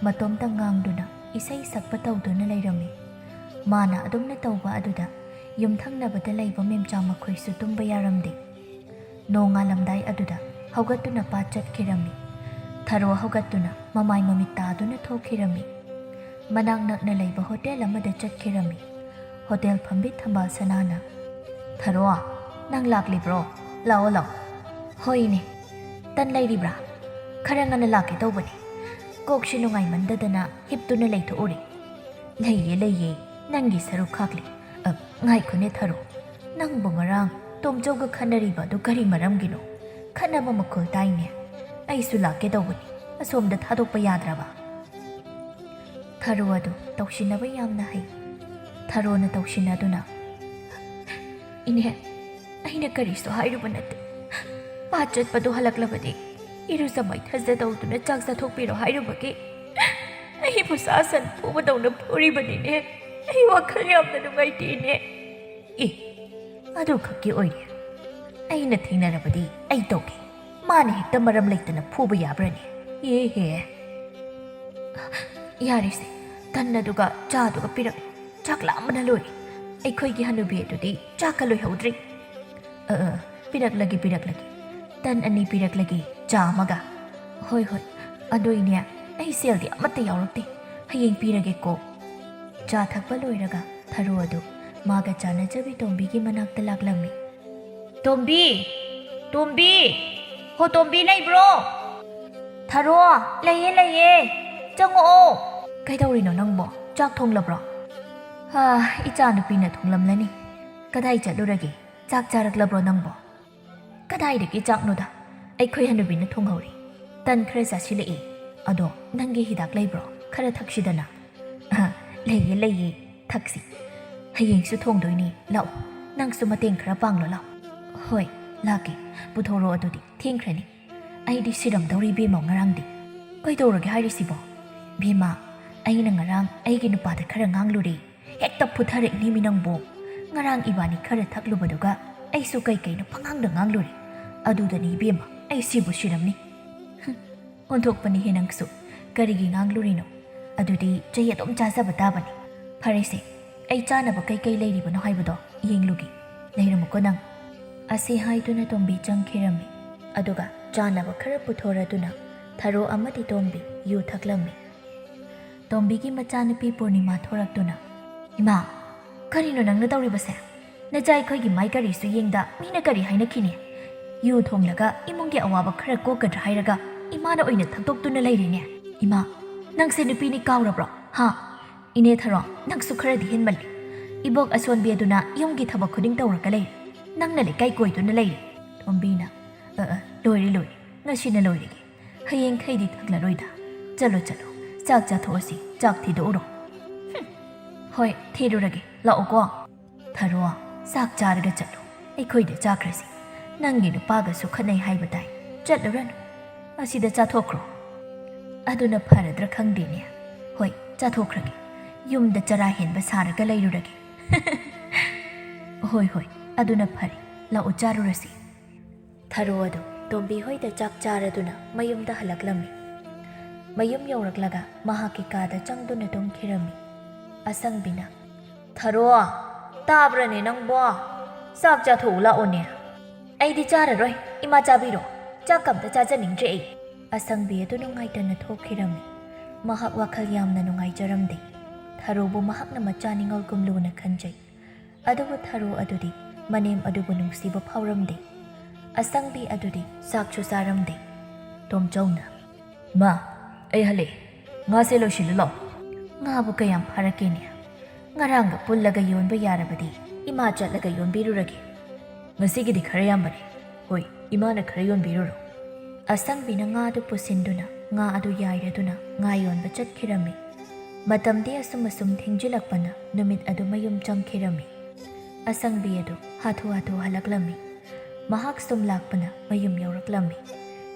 ꯃꯇꯣꯝꯇ ꯉꯥꯡꯗꯨꯅ ꯏꯁꯩ ꯁꯛꯄ ꯇꯧꯗꯨꯅ ꯂꯩꯔꯝꯃꯤ ꯃꯥꯅ ꯑꯗꯨꯝꯅ ꯇꯧꯕ ꯑꯗꯨꯗ ꯌꯨꯝꯊꯪꯅꯕꯗ ꯂꯩꯕ ꯃꯦꯝꯆꯥ ꯃꯈꯣꯏꯁꯨ ꯇꯨꯝꯕ ꯌꯥꯔꯝꯗꯦ ꯅꯣꯡꯉꯥꯜꯂꯝꯗꯥꯏ ꯑꯗꯨꯗ ꯍꯧꯒꯠꯇꯨꯅ ꯄꯥꯠ ꯆꯠꯈꯤꯔꯝꯃꯤ ꯊꯔꯣ ꯍꯧꯒꯠꯇꯨꯅ ꯃꯃꯥꯏ ꯃꯃꯤꯠ ꯇꯥꯗꯨꯅ ꯊꯣꯛꯈꯤꯔꯝꯃꯤ ꯃꯅꯥꯛ ꯅꯛꯅ ꯂꯩꯕ ꯍꯣꯇꯦꯜ ꯑꯃꯗ ꯆꯠꯈꯤꯔꯝꯃꯤ ꯍꯣꯇꯦꯜ ꯐꯝꯕꯤ ꯊꯝꯕꯥꯜ ꯁꯅꯥꯅ ꯊꯔꯣ ꯅꯪ ꯂꯥꯛꯂꯤꯕ꯭ꯔꯣ ꯂꯥꯛꯑꯣ ꯍꯣꯏꯅꯦ ꯇꯟ ꯂꯩꯔꯤꯕ꯭ꯔꯥ ꯈꯔ ꯉꯟꯅ ꯂꯥꯛꯀꯦ ꯇꯧꯕꯅꯤ ꯀꯣꯛꯁꯤ ꯅꯨꯡꯉꯥꯏꯃꯟꯗꯗꯅ ꯍꯤꯞꯇꯨꯅ ꯂꯩꯊꯣꯛꯎꯔꯦ ꯂꯩꯌꯦ ꯅꯪꯒꯤ ꯁꯔꯨꯛ ꯈꯥꯛꯂꯤ ꯉꯥꯏꯈꯣꯅꯦ ꯊꯔꯣ ꯅꯪꯕꯨ ꯉꯔꯥꯡ ꯇꯣꯝꯆꯧꯒ ꯈꯟꯅꯔꯤꯕ ꯑꯗꯨ ꯀꯔꯤ ꯃꯔꯝꯒꯤꯅꯣ ꯈꯠꯅꯕ ꯃꯈꯣꯜ ꯇꯥꯏꯅꯦ ꯑꯩꯁꯨ ꯂꯥꯛꯀꯦ ꯇꯧꯕꯅꯤ ꯑꯁꯣꯝꯗ ꯊꯥꯗꯣꯛꯄ ꯌꯥꯗ꯭ꯔꯕ ꯊꯔꯣ ꯑꯗꯨ ꯇꯧꯁꯤꯟꯅꯕ ꯌꯥꯝꯅ ꯍꯩ ꯊꯔꯣꯅ ꯇꯧꯁꯤꯟꯅꯗꯨꯅ ꯏꯅꯦ ꯑꯩꯅ ꯀꯔꯤꯁꯨ ꯍꯥꯏꯔꯨꯕ ꯅꯠꯇꯦ ꯄꯥꯠ ꯆꯠꯄꯗꯨ ꯍꯜꯂꯛꯂꯕꯗꯤ ꯏꯔꯨꯖ ꯃꯥꯏꯊꯖ ꯇꯧꯗꯨꯅ ꯆꯥꯛ ꯆꯥꯊꯣꯛꯄꯤꯔꯣ ꯍꯥꯏꯔꯨꯕꯒꯤ ꯑꯩꯕꯨ ꯁꯥ ꯁꯟ ꯐꯨꯕꯗꯧꯅ ꯐꯨꯔꯤꯕꯅꯤꯅꯦ ꯑꯩ ꯋꯥꯈꯜ ꯌꯥꯝꯅ ꯅꯨꯡꯉꯥꯏꯇꯦꯅꯦ ꯑꯗꯨ ꯈꯛꯀꯤ ꯑꯣꯏꯔꯦ ꯑꯩꯅ ꯊꯦꯡꯅꯔꯕꯗꯤ ꯑꯩ ꯇꯧꯒꯦ ꯃꯥꯅ ꯍꯦꯛꯇ ꯃꯔꯝ ꯂꯩꯇꯅ ꯐꯨꯕ ꯌꯥꯕ꯭ꯔꯅꯦ ꯌꯥꯔꯤꯁꯦ ꯇꯟ ꯑꯗꯨꯒ ꯆꯥꯗꯨꯒ ꯄꯤꯔꯛꯂꯣ ꯆꯥꯛ ꯂꯥꯝꯕꯅ ꯂꯣꯏꯔꯦ ꯑꯩꯈꯣꯏꯒꯤ ꯍꯅꯨꯕꯤ ꯑꯗꯨꯗꯤ ꯆꯥꯛꯀ ꯂꯣꯏꯍꯧꯗ꯭ꯔꯤ ꯄꯤꯔꯛꯂꯒꯦ ꯇꯟ 2 ꯄꯤꯔꯛꯂꯒꯦ ꯆꯥ ꯑꯃꯒ ꯍꯣꯏ ꯑꯗꯨꯏꯅꯦ ꯑꯩ ꯁꯦꯜꯗꯤ ꯑꯃꯠꯇ ꯌꯥꯎꯔꯛꯇꯦ ꯍꯌꯦꯡ ꯄꯤꯔꯒꯦꯀꯣ ꯆꯥ ꯊꯛꯄ ꯂꯣꯏꯔꯒ ꯊꯔꯣ ꯑꯗꯨ ꯃꯥꯒ ꯆꯥꯟꯅꯖꯕꯤ ꯇꯣꯝꯕꯤꯒꯤ ꯃꯅꯥꯛꯇ ꯂꯥꯛꯂꯝꯃꯤ ꯇꯣꯝꯕꯤ ꯍꯣ ꯇꯣꯝꯕꯤ ꯂꯩꯕ꯭ꯔꯣ ꯊꯔꯣ ꯂꯩꯌꯦ ꯆꯪꯉꯛꯑꯣ ꯀꯩꯗꯧꯔꯤꯅꯣ ꯅꯪꯕꯣ ꯆꯥꯛ ꯊꯣꯡꯂꯕ꯭ꯔꯣ ꯏꯆꯥ ꯅꯨꯄꯤꯅ ꯊꯣꯡꯂꯝꯂꯅꯤ ꯀꯗꯥꯏ ꯆꯠꯂꯨꯔꯒꯦ ꯆꯥꯛ ꯆꯥꯔꯛꯂꯕ꯭ꯔꯣ ꯅꯪꯕꯣ ꯀꯗꯥꯏꯗꯒꯤ ꯆꯥꯛꯅꯣꯗ ꯑꯩꯈꯣꯏ ꯍꯅꯨꯕꯤꯅ ꯊꯣꯡꯍꯧꯔꯤ ꯇꯟꯈꯔ ꯆꯥꯁꯤꯜꯂꯛꯏ ꯑꯗꯣ ꯅꯪꯒꯤ ꯍꯤꯗꯥꯛ ꯂꯩꯕ꯭ꯔꯣ ꯈꯔ ꯊꯛꯁꯤꯗꯅ ꯂꯩꯌꯦ ꯊꯛꯁꯤ ꯍꯌꯦꯡꯁꯨ ꯊꯣꯡꯗꯣꯏꯅꯤ ꯂꯥꯛꯑꯣ ꯅꯪꯁꯨ ꯃꯇꯦꯡꯈꯔ ꯄꯥꯡꯂꯣ ꯂꯥꯛꯑꯣ ꯍꯣꯏ ꯂꯥꯛꯀꯦ ꯄꯨꯊꯣꯔꯛꯑꯣ ꯑꯗꯨꯗꯤ ꯊꯦꯡꯈ꯭ꯔꯅꯤ ꯑꯩꯗꯤ ꯁꯤꯔꯝꯗꯧꯔꯤ ꯕꯦꯝꯃ ꯉꯔꯥꯡꯗꯤ ꯀꯩꯗꯧꯔꯒꯦ ꯍꯥꯏꯔꯤꯁꯤꯕꯣ ꯕꯦꯝꯃ ꯑꯩꯅ ꯉꯔꯥꯡ ꯑꯩꯒꯤ ꯅꯨꯄꯥꯗ ꯈꯔ ꯉꯥꯡꯂꯨꯔꯦ ꯍꯦꯛꯇ ꯐꯨꯊꯔꯛꯏꯅꯦꯃꯤ ꯅꯪꯕꯣ ꯉꯔꯥꯡ ꯏꯕꯥꯅꯤꯈꯔ ꯊꯛꯂꯨꯕꯗꯨꯒ ꯑꯩꯁꯨ ꯀꯩꯅꯣ ꯄꯪꯉꯥꯡꯗ ꯉꯥꯡꯂꯨꯔꯦ ꯑꯗꯨꯗꯅꯤ ꯏꯕꯦꯝꯃ ꯑꯩ ꯁꯤꯕꯨ ꯁꯤꯔꯝꯅꯤ ꯑꯣꯟꯊꯣꯛꯄꯅꯤꯍꯦ ꯅꯪꯁꯨ ꯀꯔꯤꯒꯤ ꯉꯥꯡꯂꯨꯔꯤꯅꯣ ꯑꯗꯨꯗꯤ ꯆꯩ ꯑꯗꯨꯝ ꯆꯥꯖꯕ ꯇꯥꯕꯅꯤ ꯐꯔꯦꯁꯦ ꯑꯩ ꯆꯥꯅꯕ ꯀꯩ ꯂꯩꯔꯤꯕꯅꯣ ꯍꯥꯏꯕꯗꯣ ꯌꯦꯡꯂꯨꯒꯦ ꯂꯩꯔꯝꯃꯨꯀꯣ ꯅꯪ ꯑꯁꯤ ꯍꯥꯏꯗꯨꯅ ꯇꯣꯝꯕꯤ ꯆꯪꯈꯤꯔꯝꯃꯤ ꯑꯗꯨꯒ ꯆꯥꯅꯕ ꯈꯔ ꯄꯨꯊꯣꯔꯗꯨꯅ ꯊꯔꯣ ꯑꯃꯗꯤ ꯇꯣꯝꯕꯤ ꯌꯨ ꯊꯛꯂꯝꯃꯤ ꯇꯣꯝꯕꯤꯒꯤ ꯃꯆꯥꯅꯨꯄꯤ ꯄꯨꯔꯅꯤꯃꯥ ꯊꯣꯔꯛꯇꯨꯅ ꯏꯃꯥ ꯀꯔꯤꯅꯣ ꯅꯪꯅ ꯇꯧꯔꯤꯕꯁꯦ ꯅꯆꯥ ꯑꯩꯈꯣꯏꯒꯤ ꯃꯥꯏ ꯀꯔꯤꯁꯨ ꯌꯦꯡꯗ ꯃꯤꯅ ꯀꯔꯤ ꯍꯥꯏꯅꯈꯤꯅꯤ ꯌꯨ ꯊꯣꯡꯂꯒ ꯏꯃꯨꯡꯒꯤ ꯑꯋꯥꯕ ꯈꯔ ꯀꯣꯛꯀꯗ꯭ꯔꯥ ꯍꯥꯏꯔꯒ ꯏꯃꯥꯅ ꯑꯣꯏꯅ ꯊꯛꯇꯣꯛꯇꯨꯅ ꯂꯩꯔꯤꯅꯦ ꯏꯃꯥ ꯅꯪꯁꯦ ꯅꯨꯄꯤꯅꯤ ꯀꯥꯎꯔꯕ꯭ꯔꯣ ꯏꯅꯦ ꯊꯔꯣ ꯅꯪꯁꯨ ꯈꯔꯗꯤ ꯍꯦꯟꯃꯜꯂꯤ ꯏꯕꯣꯛ ꯑꯁꯣꯟꯕꯤ ꯑꯗꯨꯅ ꯌꯨꯝꯒꯤ ꯊꯕꯛ ꯈꯨꯗꯤꯡ ꯇꯧꯔꯒ ꯂꯩꯔꯦ ꯅꯪꯅ ꯂꯩꯀꯥꯏ ꯀꯣꯏꯗꯨꯅ ꯂꯩꯔꯦ ꯇꯣꯝꯕꯤꯅ ꯂꯣꯏꯔꯦ ꯉꯁꯤꯅ ꯂꯣꯏꯔꯒꯦ ꯍꯌꯦꯡꯈꯩꯗꯤ ꯊꯛꯂꯔꯣꯏꯗ ꯆꯠꯂꯣ ꯆꯥꯛ ꯆꯥꯊꯣꯛꯑꯁꯤ ꯆꯥꯛ ꯊꯤꯗꯣꯛꯎꯔꯣ ꯍꯣꯏ ꯊꯤꯔꯨꯔꯒꯦ ꯂꯥꯛꯑꯣꯀꯣ ꯊꯔꯣ ꯆꯥꯛ ꯆꯥꯔꯒ ꯆꯠꯂꯣ ꯑꯩꯈꯣꯏꯗ ꯆꯥꯈ꯭ꯔꯁꯤ ꯅꯪꯒꯤ ꯅꯨꯄꯥꯒꯁꯨ ꯈꯠꯅꯩ ꯍꯥꯏꯕ ꯇꯥꯏ ꯆꯠꯂꯨꯔꯅꯨ ꯑꯁꯤꯗ ꯆꯥꯊꯣꯛꯈ꯭ꯔꯣ ꯑꯗꯨꯅ ꯐꯔꯗ꯭ꯔꯥ ꯈꯪꯗꯦꯅꯦ ꯍꯣꯏ ꯆꯥꯊꯣꯛꯈ꯭ꯔꯒꯦ ꯌꯨꯝꯗ ꯆꯔꯥ ꯍꯦꯟꯕ ꯁꯥꯔꯒ ꯂꯩꯔꯨꯔꯒꯦ ꯍꯣꯏ ꯍꯣꯏ ꯑꯗꯨꯅ ꯐꯔꯦ ꯂꯥꯛꯑꯣ ꯆꯥꯔꯨꯔꯁꯤ ꯊꯔꯣ ꯑꯗꯨ ꯇꯣꯝꯕꯤ ꯍꯣꯏꯗ ꯆꯥꯛ ꯆꯥꯔꯗꯨꯅ ꯃꯌꯨꯝꯗ ꯍꯜꯂꯛꯂꯝꯃꯤ ꯃꯌꯨꯝ ꯌꯧꯔꯛꯂꯒ ꯃꯍꯥꯛꯀꯤ ꯀꯥꯗ ꯆꯪꯗꯨꯅ ꯇꯨꯝꯈꯤꯔꯝꯃꯤ ꯑꯁꯪꯕꯤꯅ ꯊꯔꯣ ꯇꯥꯕ꯭ꯔꯅꯦ ꯅꯪꯕꯣ ꯆꯥꯛ ꯆꯥꯊꯣꯛꯎ ꯂꯥꯛꯑꯣꯅꯦ ꯑꯩꯗꯤ ꯆꯥꯔꯔꯣꯏ ꯏꯃꯥ ꯆꯥꯕꯤꯔꯣ ꯆꯥꯛ ꯑꯝꯇ ꯆꯥꯖꯅꯤꯡꯗ꯭ꯔꯦ ꯑꯩ ꯑꯁꯪꯕꯤ ꯑꯗꯨ ꯅꯨꯡꯉꯥꯏꯇꯅ ꯊꯣꯛꯈꯤꯔꯝꯃꯤ ꯃꯍꯥꯛ ꯋꯥꯈꯜ ꯌꯥꯝꯅ ꯅꯨꯡꯉꯥꯏꯖꯔꯝꯗꯦ ꯊꯔꯣꯕꯨ ꯃꯍꯥꯛꯅ ꯃꯆꯥ ꯅꯤꯡꯉꯣꯜꯒꯨꯝ ꯂꯨꯅ ꯈꯟꯖꯩ ꯑꯗꯨꯕꯨ ꯊꯔꯣ ꯑꯗꯨꯗꯤ ꯃꯅꯦꯝ ꯑꯗꯨꯕꯨ ꯅꯨꯡꯁꯤꯕ ꯐꯥꯎꯔꯝꯗꯦ ꯑꯁꯪꯕꯤ ꯑꯗꯨꯗꯤ ꯆꯥꯛꯁꯨ ꯆꯥꯔꯝꯗꯦ ꯇꯣꯝꯆꯧꯅ ꯃꯥ ꯑꯩ ꯍꯜꯂꯛꯑꯦ ꯉꯥꯁꯦ ꯂꯣꯏꯁꯤꯜꯂꯨ ꯂꯥꯛꯑꯣ ꯉꯥꯕꯨ ꯀꯌꯥꯝ ꯐꯔꯛꯀꯦꯅꯦ ꯉꯔꯥꯡꯒ ꯄꯨꯜꯂꯒ ꯌꯣꯟꯕ ꯌꯥꯔꯕꯗꯤ ꯏꯃꯥ ꯆꯠꯂꯒ ꯌꯣꯟꯕꯤꯔꯨꯔꯒꯦ ꯉꯁꯤꯒꯤꯗꯤ ꯈꯔ ꯌꯥꯝꯕꯅꯦ ꯍꯣꯏ ꯏꯃꯥꯅ ꯈꯔ ꯌꯣꯟꯕꯤꯔꯨꯔꯣ ꯑꯁꯪꯕꯤꯅ ꯉꯥꯗꯨ ꯄꯨꯁꯤꯟꯗꯨꯅ ꯉꯥ ꯑꯗꯨ ꯌꯥꯏꯔꯗꯨꯅ ꯉꯥ ꯌꯣꯟꯕ ꯆꯠꯈꯤꯔꯝꯃꯤ ꯃꯇꯝꯗꯤ ꯑꯁꯨꯝ ꯊꯦꯡꯖꯤꯜꯂꯛꯄꯅ ꯅꯨꯃꯤꯠ ꯑꯗꯨ ꯃꯌꯨꯝ ꯆꯪꯈꯤꯔꯝꯃꯤ ꯑꯁꯪꯕꯤ ꯑꯗꯨ ꯍꯥꯊꯨ ꯍꯥꯊꯨ ꯍꯜꯂꯛꯂꯝꯃꯤ ꯃꯍꯥꯛ ꯁꯨꯝ ꯂꯥꯛꯄꯅ ꯃꯌꯨꯝ ꯌꯧꯔꯛꯂꯝꯃꯤ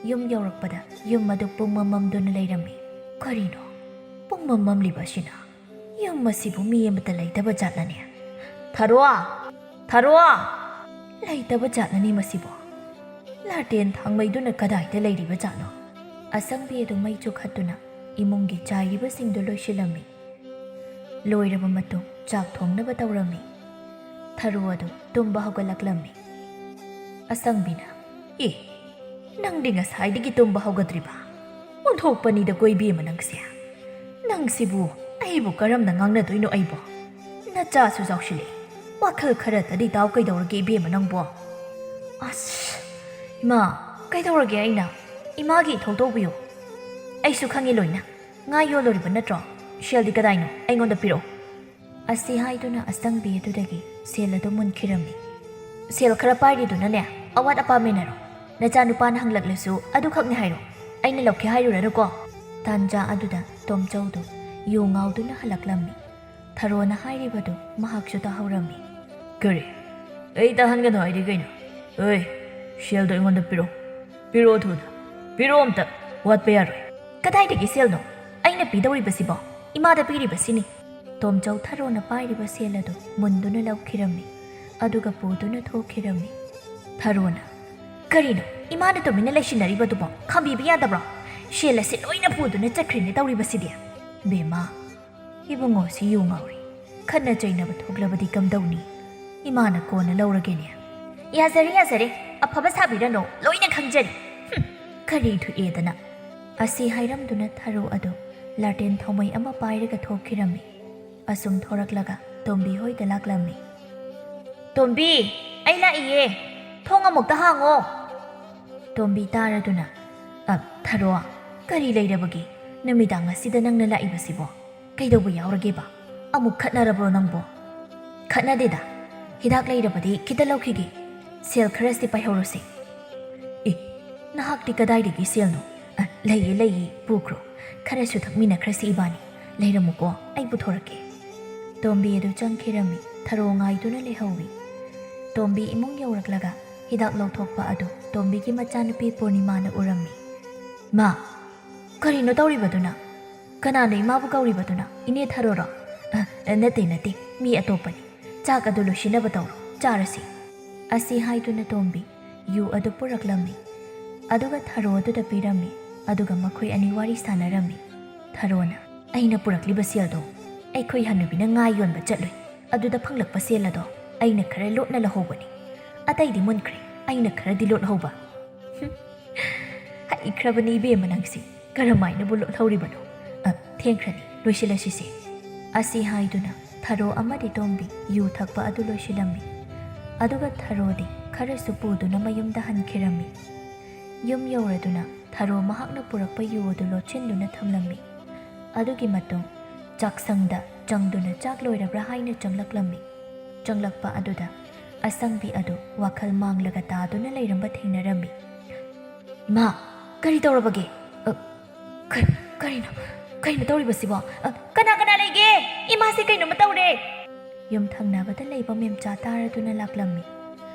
ꯌꯨꯝ ꯌꯧꯔꯛꯄꯗ ꯌꯨꯝ ꯑꯗꯨ ꯄꯨꯡꯃꯝꯃꯝꯗꯨꯅ ꯂꯩꯔꯝꯃꯤ ꯀꯔꯤꯅꯣ ꯄꯨꯡꯃꯝꯃꯝꯂꯤꯕ ꯑꯁꯤꯅ ꯌꯨꯝ ꯑꯁꯤꯕꯨ ꯃꯤ ꯑꯃꯠꯇ ꯂꯩꯇꯕ ꯖꯥꯠꯂꯅꯦ ꯊꯔꯣ ꯂꯩꯇꯕ ꯖꯥꯠꯂꯅꯤ ꯃꯁꯤꯕꯨ ꯂꯥꯇꯦꯟ ꯊꯥꯡꯃꯩꯗꯨꯅ ꯀꯗꯥꯏꯗ ꯂꯩꯔꯤꯕ ꯖꯥꯠꯅꯣ ꯑꯁꯪꯕꯤ ꯑꯗꯨ ꯃꯩ ꯆꯨꯈꯠꯇꯨꯅ ꯏꯃꯨꯡꯒꯤ ꯆꯥꯏꯔꯤꯕꯁꯤꯡꯗꯨ ꯂꯣꯏꯁꯤꯜꯂꯝꯃꯤ ꯂꯣꯏꯔꯕ ꯃꯇꯨꯡ ꯆꯥꯛ ꯊꯣꯡꯅꯕ ꯇꯧꯔꯝꯃꯤ ꯊꯔꯣ ꯑꯗꯨ ꯇꯨꯝꯕ ꯍꯧꯒꯠꯂꯛꯂꯝꯃꯤ ꯑꯁꯪꯕꯤꯅ ꯅꯪꯗꯤ ꯉꯁꯥꯏꯗꯒꯤ ꯇꯨꯝꯕ ꯍꯧꯒꯠꯇ꯭ꯔꯤꯕ ꯑꯣꯟꯊꯣꯛꯄꯅꯤꯗ ꯀꯣꯏꯕꯤ ꯑꯃ ꯅꯪꯁꯤꯕꯨ ꯑꯩꯕꯨ ꯀꯔꯝꯅ ꯉꯥꯡꯅꯗꯣꯏꯅꯣ ꯑꯩꯕꯣ ꯅꯆꯥꯁꯨ ꯆꯥꯎꯁꯤꯜꯂꯛꯏ ꯋꯥꯈꯜ ꯈꯔꯇꯗꯤ ꯇꯥꯎ ꯀꯩꯗꯧꯔꯒꯦ ꯏꯕꯦꯝꯃ ꯅꯪꯕꯣ ꯑꯁ ꯏꯃꯥ ꯀꯩꯗꯧꯔꯒꯦ ꯑꯩꯅ ꯏꯃꯥꯒꯤ ꯏꯊꯧ ꯇꯧꯕꯤꯌꯨ ꯑꯩꯁꯨ ꯈꯪꯉꯤ ꯂꯣꯏꯅ ꯉꯥ ꯌꯣꯜꯂꯨꯔꯤꯕ ꯅꯠꯇ꯭ꯔꯣ ꯁꯦꯜꯗꯤ ꯀꯗꯥꯏꯅꯣ ꯑꯩꯉꯣꯟꯗ ꯄꯤꯔꯛꯑꯣ ꯑꯁꯤ ꯍꯥꯏꯗꯨꯅ ꯑꯁꯪꯕꯤ ꯑꯗꯨꯗꯒꯤ ꯁꯦꯜ ꯑꯗꯨ ꯃꯨꯟꯈꯤꯔꯝꯃꯤ ꯁꯦල් ꯈꯔ パイリꯗꯨꯅꯅꯦ ꯑꯋꯥꯠ ꯑꯄꯥ ꯃꯦꯟꯅꯔꯣ ꯅꯆꯥꯅꯨꯄꯥꯅ ꯍꯪꯂꯛꯂꯁꯨ ꯑꯗꯨꯈꯛꯅꯤ ꯍꯥꯏꯔꯣ ꯑꯩꯅ ꯂꯧꯈꯤ ꯍꯥꯏꯔꯨꯔꯅꯨꯀꯣ ꯇꯥꯟꯖꯥ ꯑꯗꯨꯗ ꯇꯣꯝꯆꯧꯗꯨ ꯌꯨ ꯉꯥꯎꯗꯨꯅ ꯍꯜꯂꯛꯂꯝꯃꯤ ꯊꯔꯣꯅ ꯍꯥꯏꯔꯤꯕꯗꯨ ꯃꯍꯥꯛꯁꯨ ꯇꯥꯍꯧꯔꯝꯃꯤ ꯀꯔꯤ ꯑꯩ ꯇꯥꯍꯟꯒꯅꯣ ꯍꯥꯏꯗꯤ ꯀꯩꯅꯣ ꯁꯦꯜꯗꯣ ꯑꯩꯉꯣꯟꯗ ꯄꯤꯔꯛꯑꯣ ꯊꯨꯅ ꯄꯤꯔꯛꯑꯣ ꯑꯝꯇ ꯋꯥꯠꯄ ꯌꯥꯔꯣꯏ ꯀꯗꯥꯏꯗꯒꯤ ꯁꯦꯜꯅꯣ ꯑꯩꯅ ꯄꯤꯗꯧꯔꯤꯕꯁꯤꯕꯣ ꯏꯃꯥꯗ ꯄꯤꯔꯤꯕꯁꯤꯅꯤ ꯇꯣꯝꯆꯧ ꯊꯔꯣꯅ ꯄꯥꯏꯔꯤꯕ ꯁꯦꯜ ꯑꯗꯨ ꯃꯨꯟꯗꯨꯅ ꯂꯧꯈꯤꯔꯝꯃꯤ ꯑꯗꯨꯒ ꯄꯨꯗꯨꯅ ꯊꯣꯛꯈꯤꯔꯝꯃꯤ ꯊꯔꯣꯅ ꯀꯔꯤꯅꯣ ꯏꯃꯥꯅ ꯇꯨꯃꯤꯟꯅ ꯂꯩꯁꯤꯟꯅꯔꯤꯕꯗꯨꯕꯣ ꯈꯪꯕꯤꯕ ꯌꯥꯗꯕ꯭ꯔꯣ ꯁꯦꯜ ꯑꯁꯤ ꯂꯣꯏꯅ ꯄꯨꯗꯨꯅ ꯆꯠꯈ꯭ꯔꯤꯅꯦ ꯇꯧꯔꯤꯕꯁꯤꯗꯤ ꯕꯦꯝꯃ ꯏꯕꯨꯡꯉꯣꯁꯤ ꯌꯨ ꯉꯥꯎꯔꯤ ꯈꯠꯅ ꯆꯩꯅꯕ ꯊꯣꯛꯂꯕꯗꯤ ꯀꯝꯗꯧꯅꯤ ꯏꯃꯥꯅ ꯀꯣꯟꯅ ꯂꯧꯔꯒꯦꯅꯦ ꯌꯥꯖꯔꯦ ꯑꯐꯕ ꯁꯥꯕꯤꯔꯅꯣ ꯂꯣꯏꯅ ꯈꯪꯖꯔꯤ ꯀꯔꯤ ꯊꯨꯛꯑꯦꯗꯅ ꯑꯁꯤ ꯍꯥꯏꯔꯝꯗꯨꯅ ꯊꯔꯣ ꯑꯗꯨ ꯂꯥꯇꯦꯟ ꯊꯥꯎꯃꯩ ꯑꯃ ꯄꯥꯏꯔꯒ ꯊꯣꯛꯈꯤꯔꯝꯃꯤ ꯑꯁꯨꯝ ꯊꯣꯔꯛꯂꯒ ꯇꯣꯝꯕꯤ ꯍꯣꯏꯗ ꯂꯥꯛꯂꯝꯃꯤ ꯇꯣꯝꯕꯤ ꯑꯩ ꯂꯥꯛꯏꯌꯦ ꯊꯣꯡ ꯑꯃꯨꯛꯇ ꯍꯥꯡꯉꯣ ꯇꯣꯝꯕꯤ ꯇꯥꯔꯗꯨꯅ ꯊꯔꯣ ꯀꯔꯤ ꯂꯩꯔꯕꯒꯦ ꯅꯨꯃꯤꯗꯥꯡ ꯑꯁꯤꯗ ꯅꯪꯅ ꯂꯥꯛꯏꯕꯁꯤꯕꯣ ꯀꯩꯗꯧꯕ ꯌꯥꯎꯔꯒꯦꯕ ꯑꯃꯨꯛ ꯈꯠꯅꯔꯕ꯭ꯔꯣ ꯅꯪꯕꯣ ꯈꯠꯅꯗꯦꯗ ꯍꯤꯗꯥꯛ ꯂꯩꯔꯕꯗꯤ ꯈꯤꯇ ꯂꯧꯈꯤꯒꯦ ꯁꯦꯜ ꯈꯔꯁꯤ ꯄꯥꯏꯍꯧꯔꯁꯤ ꯅꯍꯥꯛꯇꯤ ꯀꯗꯥꯏꯗꯒꯤ ꯁꯦꯜꯅꯣ ꯂꯩꯌꯦ ꯄꯨꯈ꯭ꯔꯣ ꯈꯔꯁꯨ ꯊꯛꯃꯤꯟꯅꯈ꯭ꯔꯁꯤ ꯏꯕꯥꯅꯤ ꯂꯩꯔꯝꯃꯨꯀꯣ ꯑꯩ ꯄꯨꯊꯣꯔꯛꯀꯦ ꯇꯣꯝꯕꯤ ꯑꯗꯨ ꯆꯪꯈꯤꯔꯝꯃꯤ ꯊꯔꯣ ꯉꯥꯏꯗꯨꯅ ꯂꯩꯍꯧꯋꯤ ꯇꯣꯝꯕꯤ ꯏꯃꯨꯡ ꯌꯧꯔꯛꯂꯒ ꯍꯤꯗꯥꯛ ꯂꯧꯊꯣꯛꯄ ꯑꯗꯨ ꯇꯣꯝꯕꯤꯒꯤ ꯃꯆꯥꯅꯨꯄꯤ ꯄꯨꯔꯅꯤꯃꯥꯅ ꯎꯔꯝꯃꯤ ꯃꯥ ꯀꯔꯤꯅꯣ ꯇꯧꯔꯤꯕꯗꯨꯅ ꯀꯅꯥꯅ ꯏꯃꯥꯕꯨ ꯀꯧꯔꯤꯕꯗꯨꯅ ꯏꯅꯦ ꯊꯔꯣꯔꯣ ꯅꯠꯇꯦ ꯃꯤ ꯑꯇꯣꯞꯄꯅꯤ ꯆꯥꯛ ꯑꯗꯨ ꯂꯣꯏꯁꯤꯟꯅꯕ ꯇꯧꯔꯣ ꯆꯥꯔꯁꯤ ꯑꯁꯤ ꯍꯥꯏꯗꯨꯅ ꯇꯣꯝꯕꯤ ꯌꯨ ꯑꯗꯨ ꯄꯨꯔꯛꯂꯝꯃꯤ ꯑꯗꯨꯒ ꯊꯔꯣ ꯑꯗꯨꯗ ꯄꯤꯔꯝꯃꯤ ꯑꯗꯨꯒ ꯃꯈꯣꯏ ꯑꯅꯤ ꯋꯥꯔꯤ ꯁꯥꯟꯅꯔꯝꯃꯤ ꯊꯔꯣꯅ ꯑꯩꯅ ꯄꯨꯔꯛꯂꯤꯕ ꯁꯦꯜꯗꯣ ꯑꯩꯈꯣꯏ ꯍꯟꯅꯨꯕꯤꯅ ꯉꯥ ꯌꯣꯟꯕ ꯆꯠꯂꯨꯏ ꯑꯗꯨꯗ ꯐꯪꯂꯛꯄ ꯁꯦꯜ ꯑꯗꯣ ꯑꯩꯅ ꯈꯔ ꯂꯣꯠꯅ ꯂꯧꯍꯧꯕꯅꯤ ꯑꯇꯩꯗꯤ ꯃꯨꯟꯈ꯭ꯔꯦ ꯑꯩꯅ ꯈꯔꯗꯤ ꯂꯣꯠꯍꯧꯕ ꯍꯩꯈ꯭ꯔꯕꯅꯤ ꯏꯕꯦꯝꯃ ꯅꯪꯁꯤ ꯀꯔꯝꯃꯥꯏꯅꯕꯨ ꯂꯣꯠꯍꯧꯔꯤꯕꯅꯣ ꯊꯦꯡꯈ꯭ꯔꯅꯤ ꯂꯣꯏꯁꯤꯜꯂꯁꯤꯁꯦ ꯑꯁꯤ ꯍꯥꯏꯗꯨꯅ ꯊꯔꯣ ꯑꯃꯗꯤ ꯇꯣꯝꯕꯤ ꯌꯨ ꯊꯛꯄ ꯑꯗꯨ ꯂꯣꯏꯁꯤꯜꯂꯝꯃꯤ ꯑꯗꯨꯒ ꯊꯔꯣꯗꯤ ꯈꯔꯁꯨ ꯄꯨꯗꯨꯅ ꯃꯌꯨꯝꯗ ꯍꯟꯈꯤꯔꯝꯃꯤ ꯌꯨꯝ ꯌꯧꯔꯗꯨꯅ ꯊꯔꯣ ꯃꯍꯥꯛꯅ ꯄꯨꯔꯛꯄ ꯌꯨ ꯑꯗꯨ ꯂꯣꯠꯁꯤꯟꯗꯨꯅ ꯊꯝꯂꯝꯃꯤ ꯑꯗꯨꯒꯤ ꯃꯇꯨꯡ ꯆꯥꯛꯁꯪꯗ ꯆꯪꯗꯨꯅ ꯆꯥꯛ ꯂꯣꯏꯔꯕ꯭ꯔꯥ ꯍꯥꯏꯅ ꯆꯪꯂꯛꯂꯝꯃꯤ ꯆꯪꯂꯛꯄ ꯑꯗꯨꯗ ꯑꯁꯪꯕꯤ ꯑꯗꯨ ꯋꯥꯈꯜ ꯃꯥꯡꯂꯒ ꯇꯥꯗꯨꯅ ꯂꯩꯔꯝꯕ ꯊꯦꯡꯅꯔꯝꯃꯤ ꯏꯃꯥ ꯀꯔꯤ ꯇꯧꯔꯕꯒꯦ ꯀꯔꯤꯅꯣ ꯀꯩꯅꯣ ꯇꯧꯔꯤꯕꯁꯤꯕꯣ ꯀꯅꯥ ꯂꯩꯒꯦ ꯏꯃꯥꯁꯦ ꯀꯩꯅꯣꯃ ꯇꯧꯔꯦ ꯌꯨꯝ ꯊꯪꯅꯕꯗ ꯂꯩꯕ ꯃꯦꯝꯆꯥ ꯇꯥꯔꯗꯨꯅ ꯂꯥꯛꯂꯝꯃꯤ